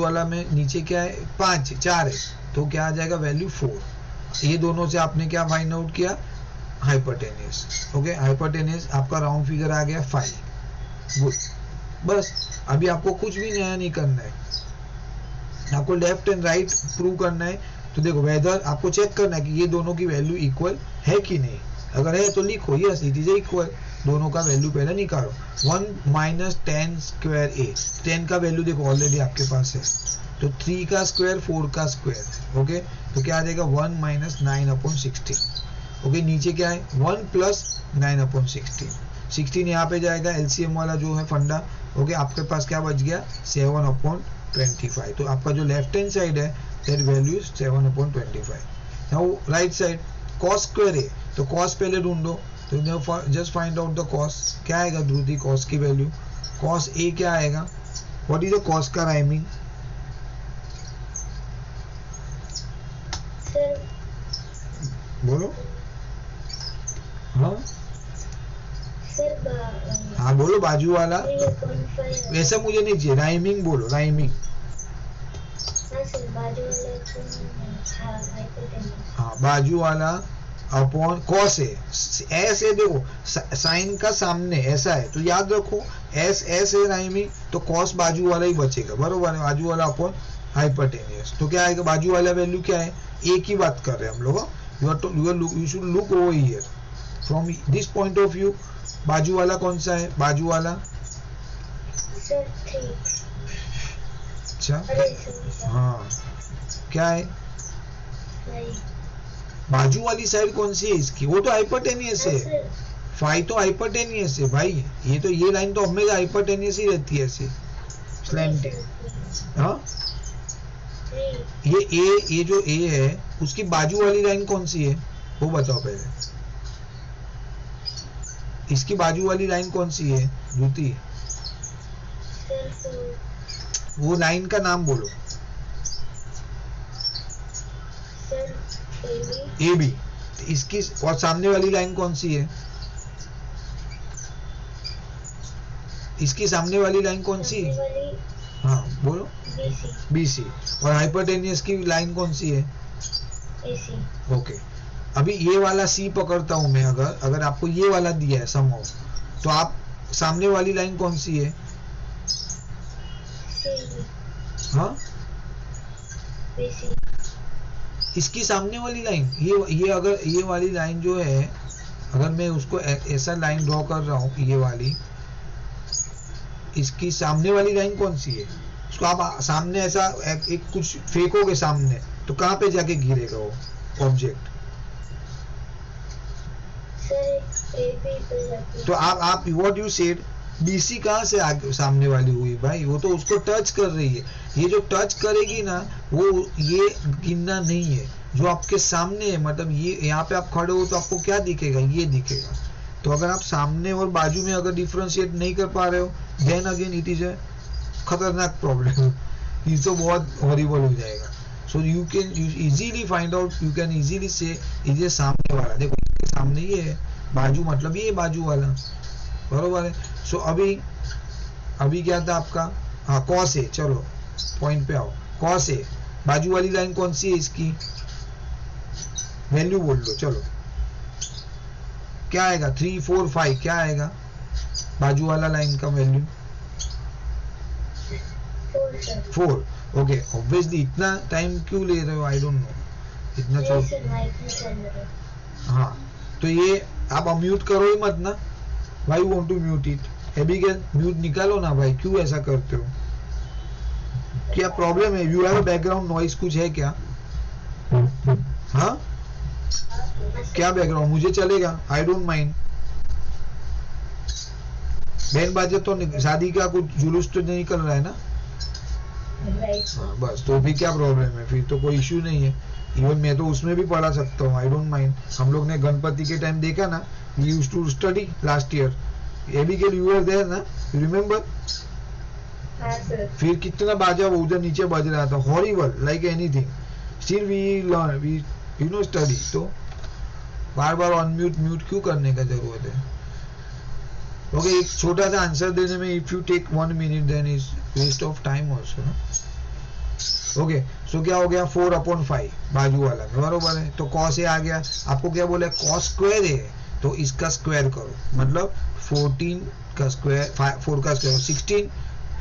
वाला में नीचे क्या है 4 है, तो क्या आ जाएगा वैल्यू 4। ये दोनों से आपने क्या फाइंड आउट किया हाइपोटेन्यूज। ओके, हाइपोटेन्यूज आपका राउंड फिगर आ गया 5। गुड, बस अभी आपको कुछ भी नया नहीं करना है, आपको लेफ्ट एंड राइट प्रूव करना है। तो देखो वेदर आपको चेक करना है कि ये दोनों की वैल्यू इक्वल है कि नहीं, अगर है तो लिखो यस इट इज इक्वल, दोनों का वैल्यू पहले निकालो। 1 माइनस 10 स्क्वायर ए, 10 का वैल्यू देखो ऑलरेडी आपके पास है, तो 3 का स्क्वायर 4 का स्क्वायर, ओके, तो क्या आ जाएगा 1 माइनस 9/16, ओके, नीचे क्या है 1 प्लस 9/16, 16 यहाँ पे जाएगा, एलसीएम वाला जो है फंडा, ओके, आपके पास क्या बच गया 7/25, तो आपका जो लेफ्ट हैंड साइड है that value is 7/25। Now right side cos square है, तो कॉस पहले ढूंढो, तो just find out the cos, क्या आएगा ध्रुति कॉस की वैल्यू, कॉस ए क्या आएगा, व्हाट इज द कॉस का राइमिंग, बोलो, हाँ हाँ बोलो बाजू वाला, वैसा मुझे नहीं चाहिए, राइमिंग बोलो, राइमिंग, हाँ बाजू वाला अपॉन कॉस है, एस है, देखो साइन का सामने ऐसा है, तो याद रखो एस एस है राइमिंग, तो कॉस बाजू वाला ही बचेगा, बरोबर है, बाजू वाला अपॉन हाइपोटेनियस, तो क्या आएगा बाजू वाला वैल्यू क्या है, ए की बात कर रहे हैं हम लोग, you should look over here from this point of view, बाजू वाला कौन सा है, बाजू वाला, अच्छा हाँ क्या है, बाजू वाली साइड कौन सी है इसकी, वो तो हाइपोटेनियस है, फाई तो हाइपोटेनियस है भाई, ये लाइन तो हमेशा हाइपोटेनियस ही रहती है ऐसे स्लैंटिंग, हाँ ये जो ए है उसकी बाजू वाली लाइन कौन सी है वो बताओ पहले, इसकी बाजू वाली लाइन कौन सी है ज्योति, वो लाइन का नाम बोलो, ए बी, इसकी और सामने वाली लाइन कौन सी है, इसकी सामने वाली लाइन कौन सी है, हाँ बोलो BC, और हाइपोटेनियस की लाइन कौन सी है AC, ओके, अभी ये वाला C पकड़ता हूं मैं, अगर आपको ये वाला दिया है समहाउ, तो आप सामने वाली लाइन कौन सी है, हाँ BC, इसकी सामने वाली लाइन, ये अगर ये वाली लाइन जो है, अगर मैं उसको ऐसा लाइन ड्रॉ कर रहा हूं, ये वाली, इसकी सामने वाली लाइन कौन सी है, उसको आप सामने ऐसा एक कुछ फेंकोगे सामने, तो कहां पे जाके गिरेगा वो ऑब्जेक्ट, तो आप व्हाट यू सेड, BC कहां से आगे सामने वाली हुई भाई, वो तो उसको टच कर रही है, ये जो टच करेगी ना वो ये गिनना नहीं है, जो आपके सामने है, मतलब ये यहाँ पे आप खड़े हो तो आपको क्या दिखेगा, ये दिखेगा, तो अगर आप सामने और बाजू में अगर डिफरेंशिएट नहीं कर पा रहे हो, then again it is a खतरनाक प्रॉब्लम, ये तो बहुत हॉरिबल हो जाएगा, so you can easily find out, you can easily say ये सामने वाला, देखो इसके सामने ये है, बाजू मतलब ये बाजू वाला, बरोबर है, सो अभी क्या था आपका, हाँ कॉस है, चलो पॉइंट पे आओ, कॉस है, बाजू वाली लाइन कौन सी है, इसकी वैल्यू बोल दो, चलो क्या आएगा 3 4 5, क्या आएगा बाजू वाला लाइन का वैल्यू 4, ओके, ऑब्वियसली इतना टाइम क्यों ले रहे हो, आई डोंट नो, इतना हाँ, तो ये आप अम्यूट करो ही मत ना, भाई want to mute it, Abigail mute निकालो ना भाई, क्यों ऐसा करते हो, क्या प्रॉब्लम है, यू हैव बैकग्राउंड नॉइस कुछ है क्या, हाँ क्या बैकग्राउंड, मुझे चलेगा, आई डोंट माइंड, बैंड बाजे तो शादी का कुछ जुलूस तो नहीं निकल रहा है ना, हाँ बस, तो भी क्या प्रॉब्लम है, फिर तो कोई इश्यू नहीं है, इवन मैं तो उसमें भी पढ़ा सकता हूँ, आई डोंट माइंड, हम लोग ने गणपति के टाइम देखा ना, we used to study last year, Abigail you were there ना, यू रिमेम्बर, फिर कितना बाजा वो उधर नीचे बज रहा था, horrible like anything, still we learn, we you know study, तो बार बार अनम्यूट म्यूट क्यों करने का जरूरत है, ओके, एक छोटा सा आंसर देने में if you take 1 minute then is waste of time also ना, ओके, सो क्या हो गया 4/5 बाजू वाला, बरोबर है, तो कॉस ए आ गया, आपको क्या बोला कॉस स्क्वायर है, तो इसका स्क्वायर करो, मतलब 14 का स्क्वायर 4 का स्क्वायर 16,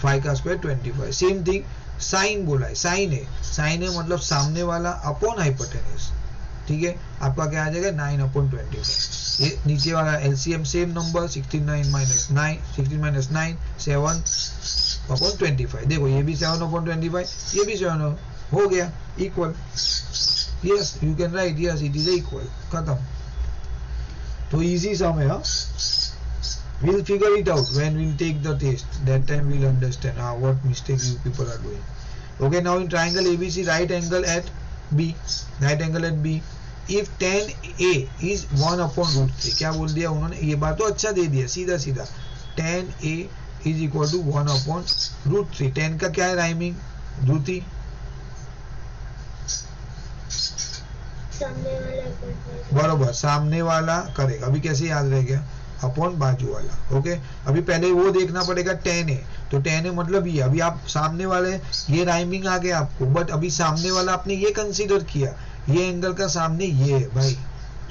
5 का स्क्वायर 25। सेम थिंग साइन बोला है, साइन है मतलब सामने वाला अपॉन हाइपोटेन्यूज। ठीक है, आपका क्या आ जाएगा 9/25। ये नीचे वाला एलसीएम सेम नंबर 16 माइनस 9 7/25। देखो ये भी 7/25, ये भी 7 हो गया equal. Yes you can write, yes it is equal, खत्म। तो इजी सम है। हाँ, we'll figure it out when we'll take the test. That time we'll understand what mistake you people are doing. Okay, now in triangle ABC, right angle at B, if tan A is 1/√3, क्या बोल दिया उन्होंने, ये बात तो अच्छा दे दिया, सीधा सीधा tan A is equal to 1/√3। tan का क्या है राइमिंग, ध्रुति? बरोबर, सामने वाला करेगा। अभी कैसे याद रह गया, अपॉन बाजू वाला। ओके, अभी पहले वो देखना पड़ेगा tan है, तो tan है मतलब ये। अभी आप सामने वाले, ये राइमिंग आ गया आपको, बट अभी सामने वाला आपने ये कंसीडर किया, ये एंगल का सामने ये है भाई।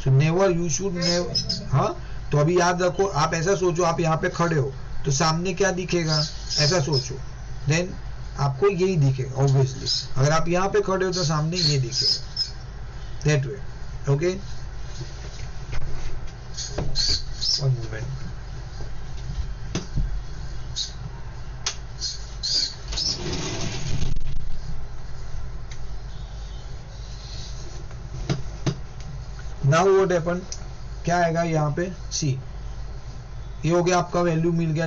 So never, you should never. हाँ, तो अभी याद रखो, आप ऐसा सोचो, आप यहाँ पे खड़े हो तो सामने क्या दिखेगा, ऐसा सोचो, देन आपको यही दिखेगा ऑब्वियसली। अगर आप यहाँ पे खड़े हो तो सामने ये दिखेगा, that way. Okay, one moment. Now what happened, क्या आएगा यहाँ पे, सी ये हो गया आपका, वैल्यू मिल गया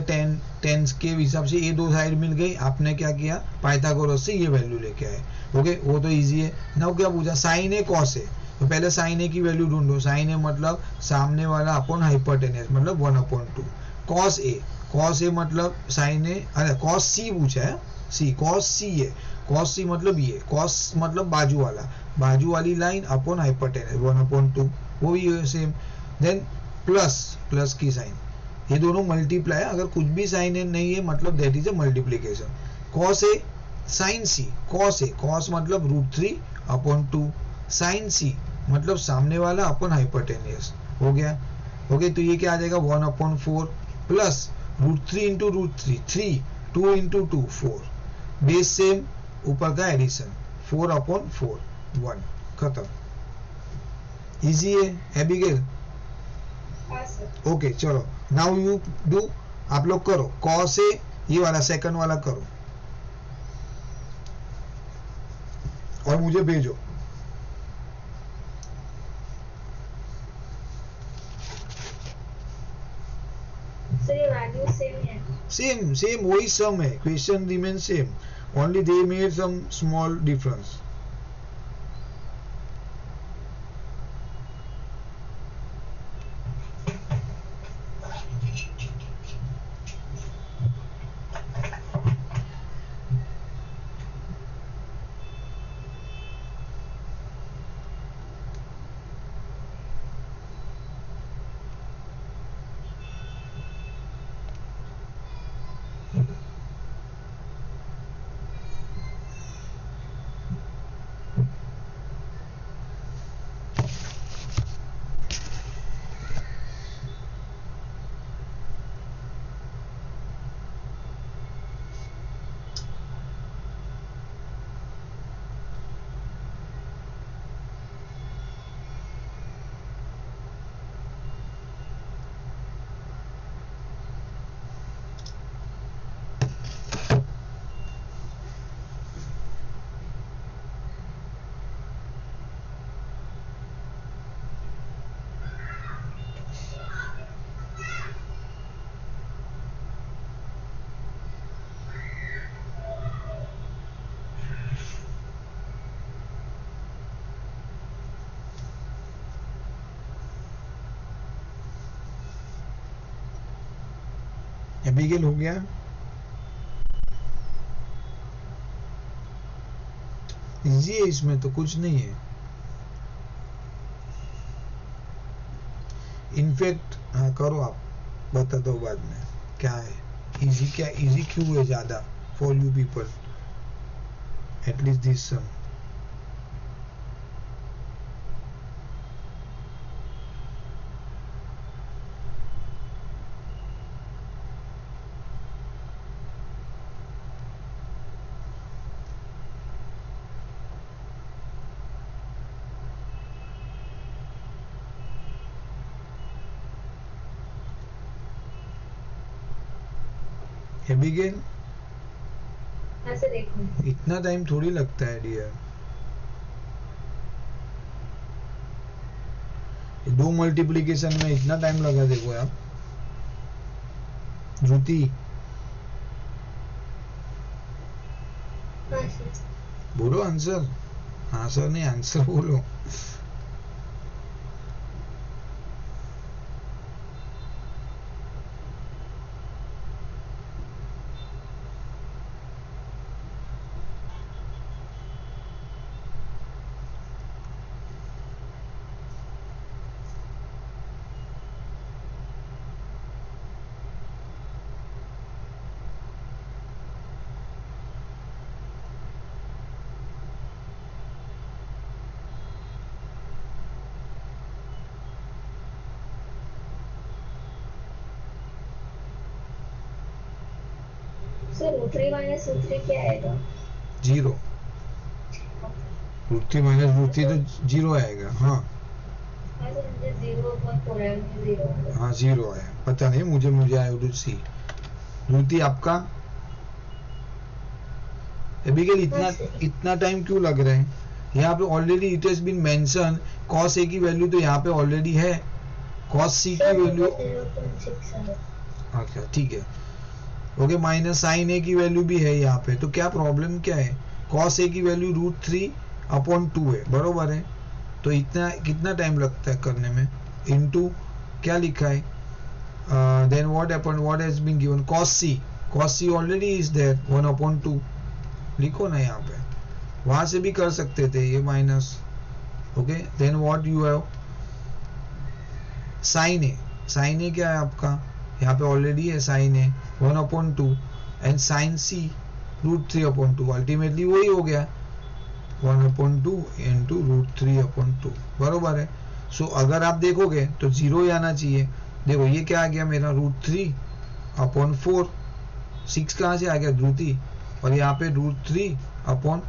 टेंस के हिसाब से, ये दो साइड मिल गई। आपने क्या किया, पाइथागोरस से ये वैल्यू लेके आए। ओके, वो तो इजी है। नाउ क्या पूछा, साइन है कॉस है, तो पहले साइन ए की वैल्यू ढूंढो। साइन ए मतलब सामने वाला अपॉन हाइपोटेन्यूज, मतलब 1/2। कॉस ए मतलब साइन ए, अरे कॉस सी पूछा है, सी कॉस सी है, कॉस सी मतलब ये, कॉस मतलब बाजू वाली लाइन अपॉन हाइपोटेन्यूज 1/2, वो भी सेम। देन प्लस की साइन, ये दोनों मल्टीप्लाई, अगर कुछ भी साइन ए नहीं है मतलब that is a multiplication. Cos A sine C, cos मतलब √3/2, साइन सी मतलब सामने वाला अपॉन हाइपोटेन्यूज, हो गया। ओके, तो ये क्या आ जाएगा 1/4 plus √3 into √3 3, 2 into 2 4, base same, ऊपर का एडिशन 4/4 1, खत्म। इजी है एबिगेल। ओके चलो, नाउ यू डू, आप लोग करो कॉस ए, ये वाला सेकंड वाला करो और मुझे भेजो। सेम वही सम है, question remain same, only they made some small difference. Abigail हो गया, इजी है, इसमें तो कुछ नहीं है। इनफैक्ट हाँ करो, आप बता दो बाद में क्या है इजी, क्या इजी क्यों है ज्यादा for you people, at least this sum. Abigail ऐसे देखो, इतना टाइम थोड़ी लगता है डियर, 2 मल्टीप्लिकेशन में इतना टाइम लगा देखो आप। ध्रुति हाँ सर। बोलो आंसर, आंसर नहीं आंसर बोलो। सर रूट 3 माइनस रूट 3 क्या आएगा? जीरो, रूट 3 माइनस रूट 3 तो जीरो आएगा। हाँ हाँ सर, मुझे 0/4 है, मुझे 0 आएगा। हाँ जीरो आया, पता नहीं मुझे आया टू सी। ध्रुति आपका एबिगेल इतना हाँ सर। इतना टाइम क्यों लग रहा है? यहाँ पे already it has been mention, cos a की वैल्यू तो यहाँ पे ऑलरेडी है, cos c सर की मुझे वैल्यू 0.6 है। अच्छा ठीक है ओके, माइनस साइन ए की वैल्यू भी है यहाँ पे, तो क्या प्रॉब्लम क्या है? cos a की वैल्यू √3/2 है, बरोबर है। तो इतना कितना टाइम लगता है करने में? इनटू क्या लिखा है? Then what happened, what has been given? cos c already is there 1/2, लिखो ना यहाँ पे, वहां से भी कर सकते थे ये minus. Okay then what you have sine A क्या है आपका? यहाँ पे ऑलरेडी है sine A 1/2 and sine C √3/2, ultimately वही हो गया 1/2 इंटू √3/2, बरोबर है। सो अगर आप देखोगे तो जीरो ही आना चाहिए। देखो ये क्या आ गया मेरा √3/4, 6 कहाँ से आ गया ध्रुति? और यहाँ पे √3/4,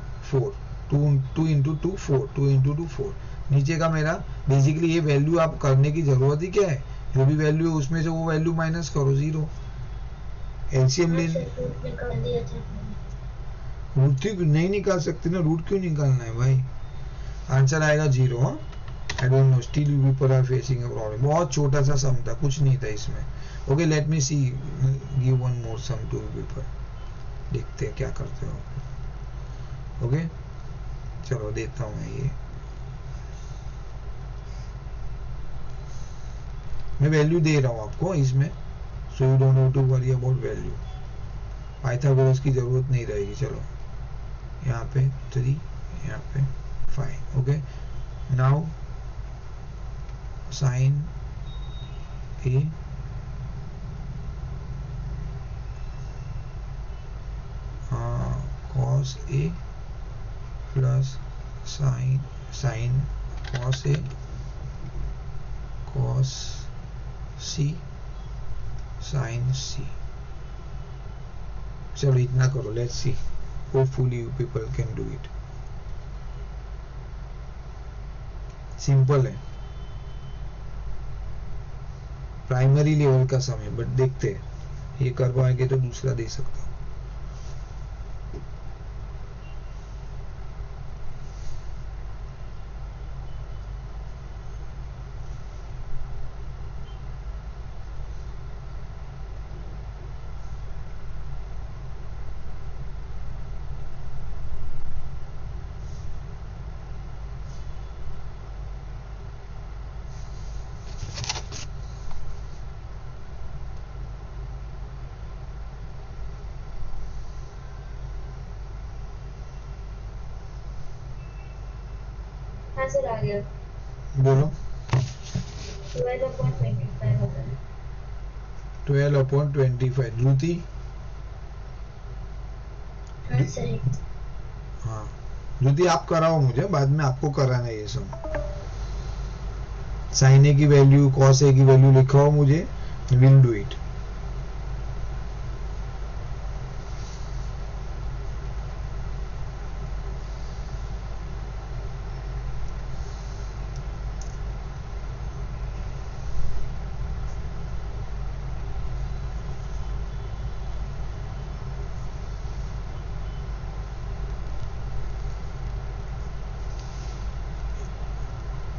2 इंटू 2 4, 2 इंटू 2 4, नीचे का मेरा बेसिकली ये वैल्यू आप करने की जरूरत ही क्या है? जो भी वैल्यू है उसमें से वो वैल्यू माइनस करो, जीरो। एलसीएम हाँ ले, सर, रूट निकाल दिया था मैंने। रूट नहीं निकाल सकते ना, रूट क्यों निकालना है भाई? आंसर आएगा जीरो। हाँ I don't know, still you people are facing a problem. बहुत छोटा सा सम था, कुछ नहीं था इसमें। Okay let me see, give one more sum to people, देखते हैं क्या करते हो। ओके चलो देता हूँ मैं वैल्यू दे रहा हूँ आपको इसमें, so you don't have to worry about value. Pythagoras की जरूरत नहीं रहेगी। चलो यहाँ पे 3, यहाँ पे 5। Okay now sine A cos a plus sign cos a cos c sin c। चलो इतना करो, let's see, hopefully you people can do it. Simple है, प्राइमरी लेवल का समय, बट देखते हैं ये कर पाएंगे तो दूसरा दे सकता हूँ। हाँ सर, आ गया। बोलो 12/25 होता है। 12/25। ध्रुति हाँ सर। हाँ ध्रुति आप कराओ मुझे, बाद में आपको कराना है ये सब। साइन ए की वैल्यू कॉस ए की वैल्यू लिखाओ मुझे, विल डू इट।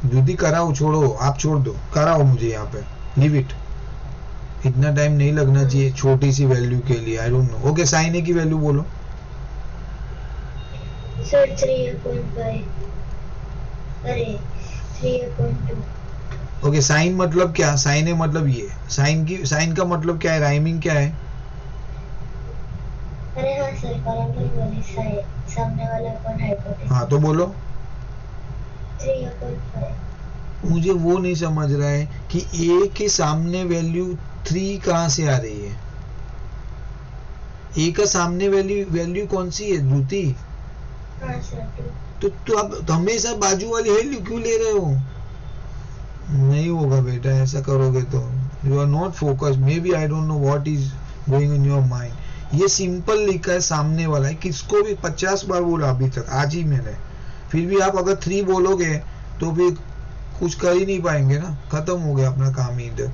द्युति कराओ, छोड़ो, आप छोड़ दो, कराओ मुझे यहाँ पे, लीव इट, इतना टाइम नहीं लगना चाहिए छोटी सी वैल्यू के लिए। I don't know. Okay, sine A की वैल्यू बोलो। सर 3/5, अरे 3/2। ओके, साइन मतलब क्या, साइन ए मतलब ये, साइन का मतलब क्या है, राइमिंग क्या है? अरे हाँ सर, पैरेलल वाली साइड, सामने वाला अपन हाइपोटेन्यूज। हाँ तो बोलो। 3/5। मुझे वो नहीं समझ रहा है कि ए के सामने वैल्यू 3 कहाँ से आ रही है? ए का सामने वैल्यू कौन सी है द्युति? हाँ सर 2। तो आप हमेशा बाजू वाली वैल्यू क्यों ले रहे हो? नहीं होगा बेटा, ऐसा करोगे तो you are not focused. Maybe, I don't know what is going in your mind. ये सिंपल लिखा है सामने वाला है, किसको भी 50 बार बोला अभी तक, आज ही मैंने, फिर भी आप अगर 3 बोलोगे तो फिर कुछ कर ही नहीं पाएंगे ना, खत्म हो गया अपना काम ही इधर।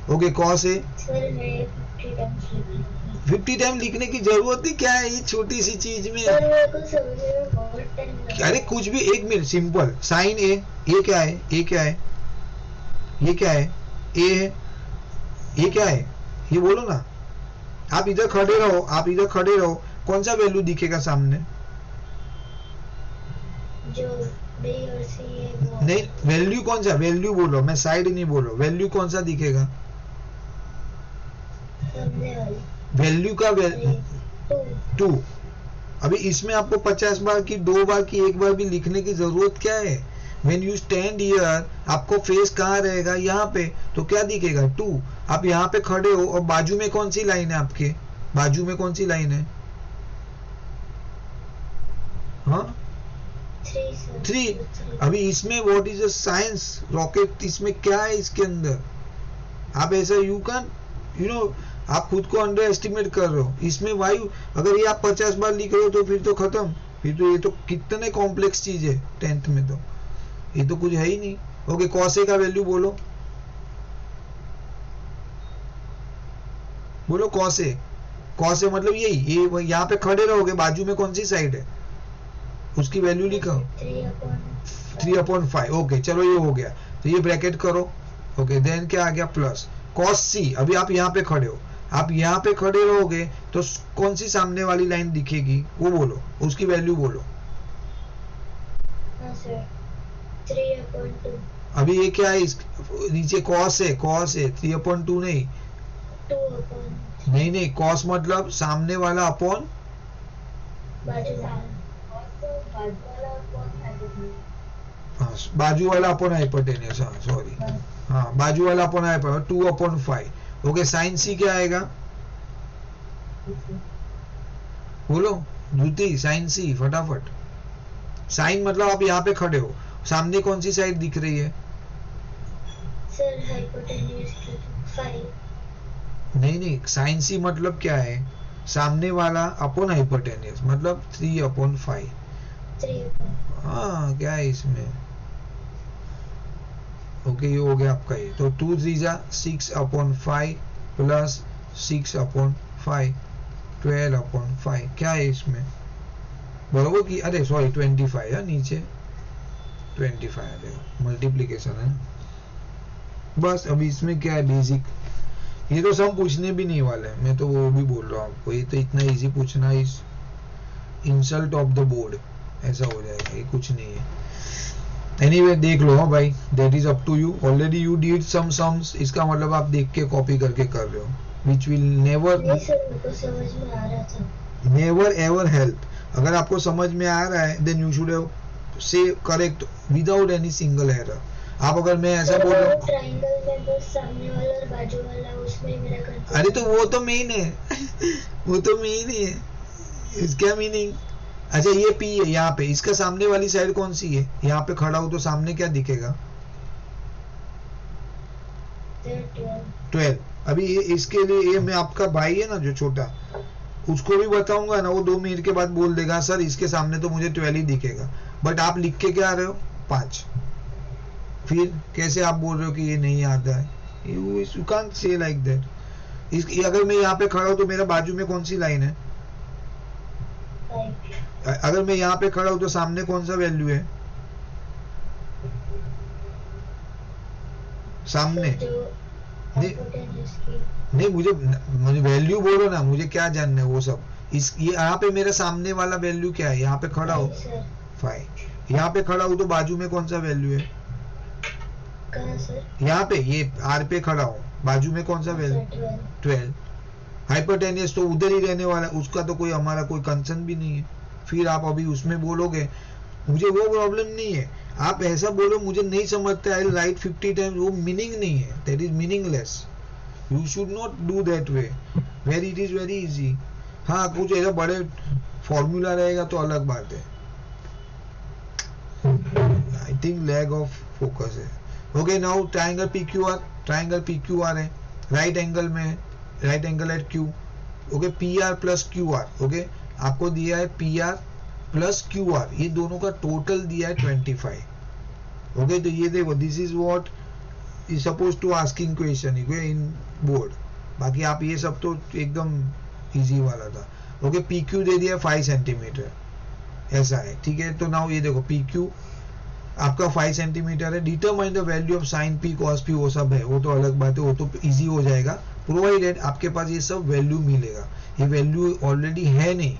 ओके, कॉस है सर मैं 50 टाइम्स लिख रही हूँ। 50 टाइम लिखने की जरूरत ही क्या है ये छोटी सी चीज में? सर मेरे को समझने में बहुत टाइम लगा। अरे कुछ भी, 1 मिनट, सिंपल, साइन ए, ये क्या है, ये क्या है, ये क्या है, ए है, ये क्या है, ये बोलो ना। आप इधर खड़े रहो, आप इधर खड़े रहो, कौन सा वैल्यू दिखेगा सामने? जो बी और सी है वो। नहीं, वैल्यू कौन सा, वैल्यू बोलो, मैं साइड नहीं बोलो, वैल्यू कौन सा दिखेगा? सामने वाली वैल्यू का 2। 2। अभी इसमें आपको 50 बार की, 2 बार की, 1 बार भी लिखने की जरूरत क्या है? When you stand here, आपको फेस कहाँ रहेगा, यहाँ पे, तो क्या दिखेगा 2। आप यहाँ पे खड़े हो और बाजू में कौन सी लाइन है आपके, बाजू में कौन सी लाइन है? हाँ 3। अभी इसमें what is the science rocket, इसमें क्या है इसके अंदर? आप ऐसा यू कैन यू नो, आप खुद को अंडर एस्टिमेट कर रहे हो। इसमें वायु, अगर ये आप 50 बार लिख रहे हो तो फिर तो खत्म, फिर तो ये तो कितने कॉम्प्लेक्स चीज है 10th में, तो ये तो कुछ है ही नहीं। ओके, कॉस ए का वैल्यू बोलो, बोलो कॉस ए। कॉस ए मतलब यही, ये यहाँ पे खड़े रहोगे, बाजू में कौन सी साइड है उसकी वैल्यू लिखो, 3/5। ओके चलो, ये हो गया, तो ये ब्रैकेट करो। ओके, देन क्या आ गया, प्लस कॉस सी। अभी आप यहाँ पे खड़े हो, आप यहाँ पे खड़े रहोगे तो कौन सी सामने वाली लाइन दिखेगी वो बोलो, उसकी वैल्यू बोलो। हाँ सर 3/2। अभी ये क्या है, इस नीचे कॉस है, कॉस है, 3/2 नहीं, 2/2। नहीं, कॉस मतलब सामने वाला अपॉन हाँ, बाजू वाला अपॉन हाइपोटेन्यूज, हाँ सॉरी, हाँ बाजू वाला upon hypotenuse, 2/5। Okay, sign C क्या आएगा बोलो द्युति, साइन सी फटाफट। साइन मतलब आप यहाँ पे खड़े हो, सामने कौन सी साइड दिख रही है? सर हाइपोटेन्यूज की 5। नहीं, साइन सी मतलब क्या है, सामने वाला अपॉन हाइपोटेन्यूज मतलब 3/5। 3/5। हाँ, क्या है इसमें? ओके, ये हो गया आपका, ये तो 2 3 6/5 प्लस 6/5 12/5, क्या है इसमें बराबर की, अरे सॉरी 25 है नीचे, 25 है, मल्टीप्लीकेशन है। बस अभी इसमें क्या है, बेसिक, ये तो सब पूछने भी नहीं वाले, मैं तो वो भी बोल रहा हूँ आपको, ये तो इतना इजी पूछना is insult of the board, ऐसा हो जाएगा, ये कुछ नहीं है। एनीवे देख लो, हाँ भाई, that is up to you. Already you did some sums, इसका मतलब आप देख के कॉपी करके कर रहे हो, विच विल नेवर समझ में आ रहा था, नेवर एवर हेल्प। अगर आपको समझ में आ रहा है देन यू शुड हैव से correct without any single error. आप अगर मैं ऐसा बोल रहा हूँ, ट्रायंगल में बस सामने वाला और बाजू वाला, उसमें मेरा कंफ्यूजन। अरे तो वो तो मेन है वो तो मेन ही है, इसका मीनिंग। अच्छा ये पी है यहाँ पे, इसका सामने वाली साइड कौन सी है? यहाँ पे खड़ा हो तो सामने क्या दिखेगा? 12। अभी इसके लिए, ये मैं आपका भाई है ना जो छोटा, उसको भी बताऊंगा ना, वो 2 मिनट के बाद बोल देगा सर इसके सामने तो मुझे 12 ही दिखेगा, बट आप लिख के क्या आ रहे हो 5। फिर कैसे आप बोल रहे हो कि ये नहीं आता है? You can't say like that. अगर मैं यहाँ पे खड़ा हूँ तो मेरा बाजू में कौन सी लाइन है? अगर मैं यहाँ पे खड़ा हूँ तो सामने कौन सा वैल्यू है? सामने जो नहीं हाइपोटेन्यूज की नहीं, मुझे वैल्यू बोलो ना, मुझे क्या जानना है वो सब। इस ये यहाँ पे मेरे सामने वाला वैल्यू क्या है, यहाँ पे खड़ा हो 5 सर। 5, यहाँ पे खड़ा हो तो बाजू में कौन सा वैल्यू है, कहाँ सर? यहाँ पे ये आर पे खड़ा हो, बाजू में कौन सा हाँ वैल्यू, सर 12। हाइपोटेनियस तो उधर ही रहने वाला है, उसका तो कोई हमारा कोई कंसर्न भी नहीं है। फिर आप अभी उसमें बोलोगे, मुझे वो प्रॉब्लम नहीं है, आप ऐसा बोलो मुझे नहीं समझते, आई राइट 50 टाइम्स, वो मीनिंग नहीं है, that is meaningless. You should not do that way, where it is very easy. हाँ कुछ ऐसा बड़े फॉर्मूला रहेगा तो अलग बात है। I think lag of focus है। Okay now triangle P Q R, triangle P Q R है, राइट एंगल में है, right angle at Q. Okay P R plus Q R, okay आपको दिया है P R plus Q R, ये दोनों का टोटल दिया है 25। ओके तो ये देखो, this is what is suppose to asking question in board. बाकी आप ये सब तो एकदम इजी वाला था। ओके पी क्यू दे दिया 5 सेंटीमीटर, ऐसा है, ठीक है। तो नाउ ये देखो पी क्यू आपका 5 सेंटीमीटर है, determine the value of sine P cos P, वो सब है, वो तो अलग बात है, वो तो इजी हो जाएगा, प्रोवाइडेड आपके पास ये सब वैल्यू मिलेगा। ये वैल्यू ऑलरेडी है नहीं,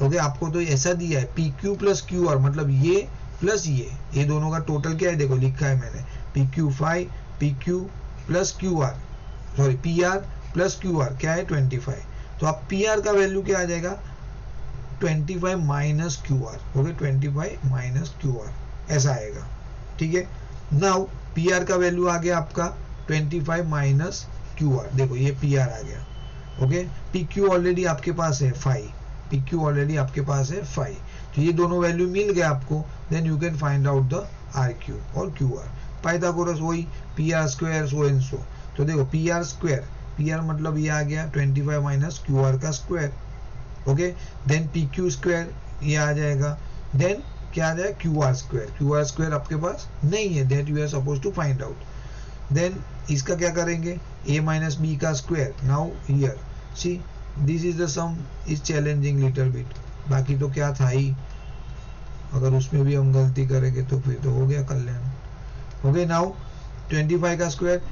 ओके आपको तो ऐसा दिया है P Q plus Q are, मतलब ये प्लस ये दोनों का टोटल क्या है, देखो लिखा है मैंने P Q 5, P Q plus Q are, sorry P R plus Q are क्या है 25। तो आप पी आर का वैल्यू क्या आ जाएगा 25 minus Q R, okay 25 minus Q are ऐसा आएगा, ठीक है। नाउ पी आर का वैल्यू आ गया आपका 25 माइनस क्यू आर, देखो ये पी आर आ गया, ओके पी क्यू ऑलरेडी आपके पास है 5, पी क्यू ऑलरेडी आपके पास है 5, तो ये दोनों वैल्यू मिल गया आपको, then you can find out the R Q और क्यू आर। पाइथागोरस वही P R square so and so, तो देखो P R square, P R मतलब ये आ गया 25 माइनस क्यू आर का square, okay then P Q square ये आ जाएगा, देन क्या आ जाएगा Q R square, Q R square आपके पास नहीं है, that you are suppose to find out. Then इसका क्या करेंगे a माइनस बी का square, now here C this is the some is challenging little bit, बाकी तो क्या था ही, अगर उसमें भी हम गलती करेंगे तो फिर तो हो गया कल्याण। ओके नाउ 25 का square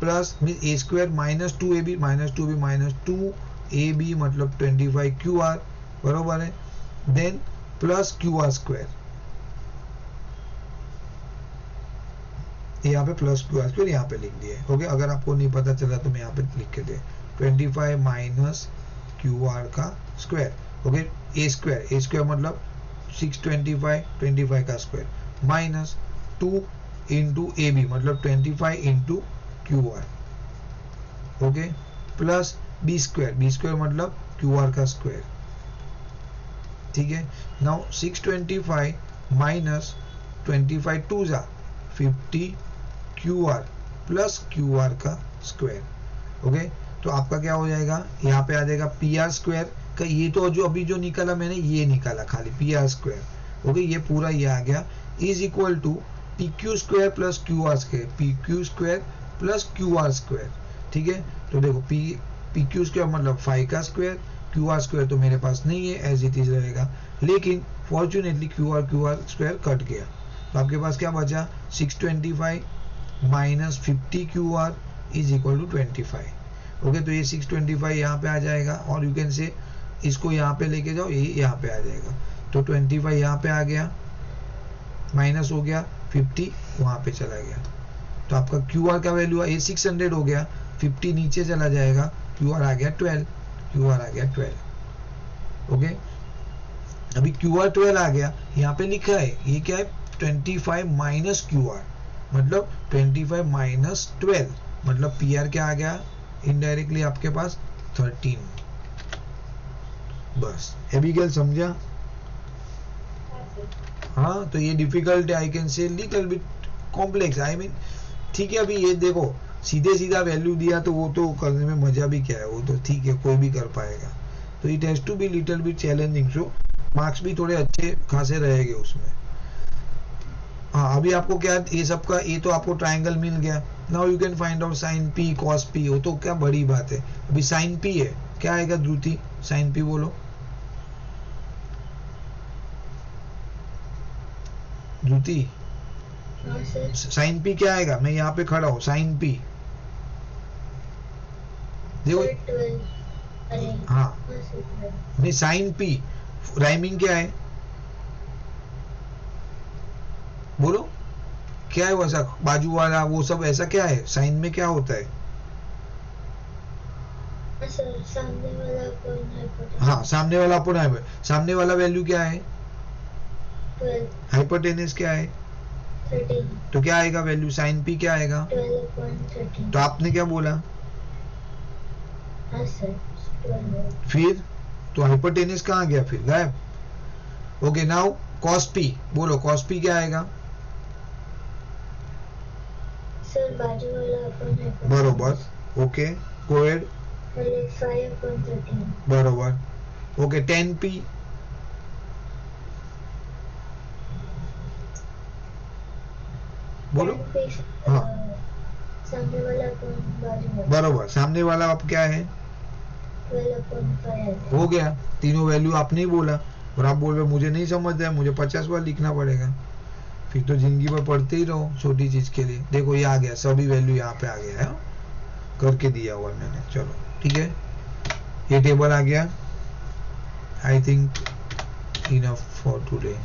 plus mean A square minus 2ab, minus 2b minus 2ab मतलब 25 क्यू आर बरोबर है, then plus Q R square, यहाँ पे प्लस क्यू आर स्क्वायर यहाँ पे लिख दिए, ओके अगर आपको नहीं पता चला तो मैं यहाँ पे लिख के दे 25 माइनस क्यू आर का स्क्वायर, ओके ए स्क्वायर मतलब 625 25 का square minus 2 into A B मतलब 25 into Q R, okay plus B square मतलब क्यू आर का स्क्वायर, ठीक है। नाउ 625 माइनस 25 टू जा 50 Q R plus Q R का स्क्वायर, ओके तो आपका क्या हो जाएगा, यहाँ पे आ जाएगा पी आर स्क्वायर का, ये तो जो अभी जो निकाला मैंने ये निकाला खाली पी आर स्क्वायर, ओके ये पूरा ये आ गया is equal to P Q square plus Q R square, P Q square plus Q R square, ठीक है। तो देखो पी क्यू स्क्वायर मतलब 5 का स्क्वायर, क्यू आर स्क्वायर तो मेरे पास नहीं है एज इट इज रहेगा, लेकिन fortunately Q R square cut गया, तो आपके पास क्या बचा 625 minus 50 Q R is equal to 25, okay तो ये 625 यहाँ पे आ जाएगा, और यू कैन से इसको यहाँ पे लेके जाओ, ये यहाँ पे आ जाएगा, तो 25 यहाँ पे आ गया माइनस हो गया 50 वहाँ पे चला गया, तो आपका क्यू आर का वैल्यू ये 600 हो गया, 50 नीचे चला जाएगा, क्यू आर आ गया 12, क्यू आर आ गया 12, ओके अभी क्यू आर 12 आ गया, यहाँ पे लिखा है ये क्या है 25 माइनस क्यू आर मतलब 25 माइनस 12 मतलब पी आर क्या आ गया इनडायरेक्टली आपके पास 13, बस एबिगेल समझा। हाँ तो ये डिफिकल्ट है, I can say little bit complex, I mean ठीक है। अभी ये देखो सीधे सीधा वैल्यू दिया तो वो तो करने में मजा भी क्या है, वो तो ठीक है कोई भी कर पाएगा, तो it has to be little bit challenging, so marks भी थोड़े अच्छे खासे रहेंगे उसमें। हाँ अभी आपको क्या ये सब का ये तो आपको ट्राइंगल मिल गया, now you can find out sine P cos P, वो तो क्या बड़ी बात है। अभी साइन पी है, क्या आएगा द्रुति साइन पी बोलो, द्रुति हाँ सर साइन पी क्या आएगा? मैं यहाँ पे खड़ा हूँ, साइन पी देखो। सर 12 अरे हाँ हाँ सर 12 नहीं, साइन पी राइमिंग क्या है? बोलो क्या है वैसा बाजू वाला वो सब ऐसा क्या है? साइन में क्या होता है? हाँ सर सामने वाला अपन हाइपोटेन्यूज हाँ सामने वाला अपन है, सामने वाला वैल्यू क्या है? 12 हाइपोटेनस क्या है? 13 तो क्या आएगा वैल्यू? साइन पी क्या आएगा? 12/13 तो आपने क्या बोला? हाँ सर 12 फिर तो हाइपोटेनस कहाँ गया? फिर गायब। ओके नाउ कॉस पी बोलो, कॉस पी क्या आएगा? सर बाजू वाला अपन हाइपोटेन्यूज बरोबर। ओके कोएड 5/13 बरोबर। ओके 10 पी बोलो। 10 पे हाँ सामने वाला अपन बाजू वाला बरोबर, सामने वाला अब क्या है? 12/5 हो गया, तीनों वैल्यू आपने ही बोला और आप बोल रहे मुझे नहीं समझ रहा है, मुझे 50 बार लिखना पड़ेगा। फिर तो जिंदगी भर पढ़ते ही रहो छोटी चीज के लिए। देखो ये आ गया, सभी वैल्यू यहाँ पे आ गया है, करके दिया हुआ है मैंने। चलो ठीक है, ये टेबल आ गया। I think enough for today.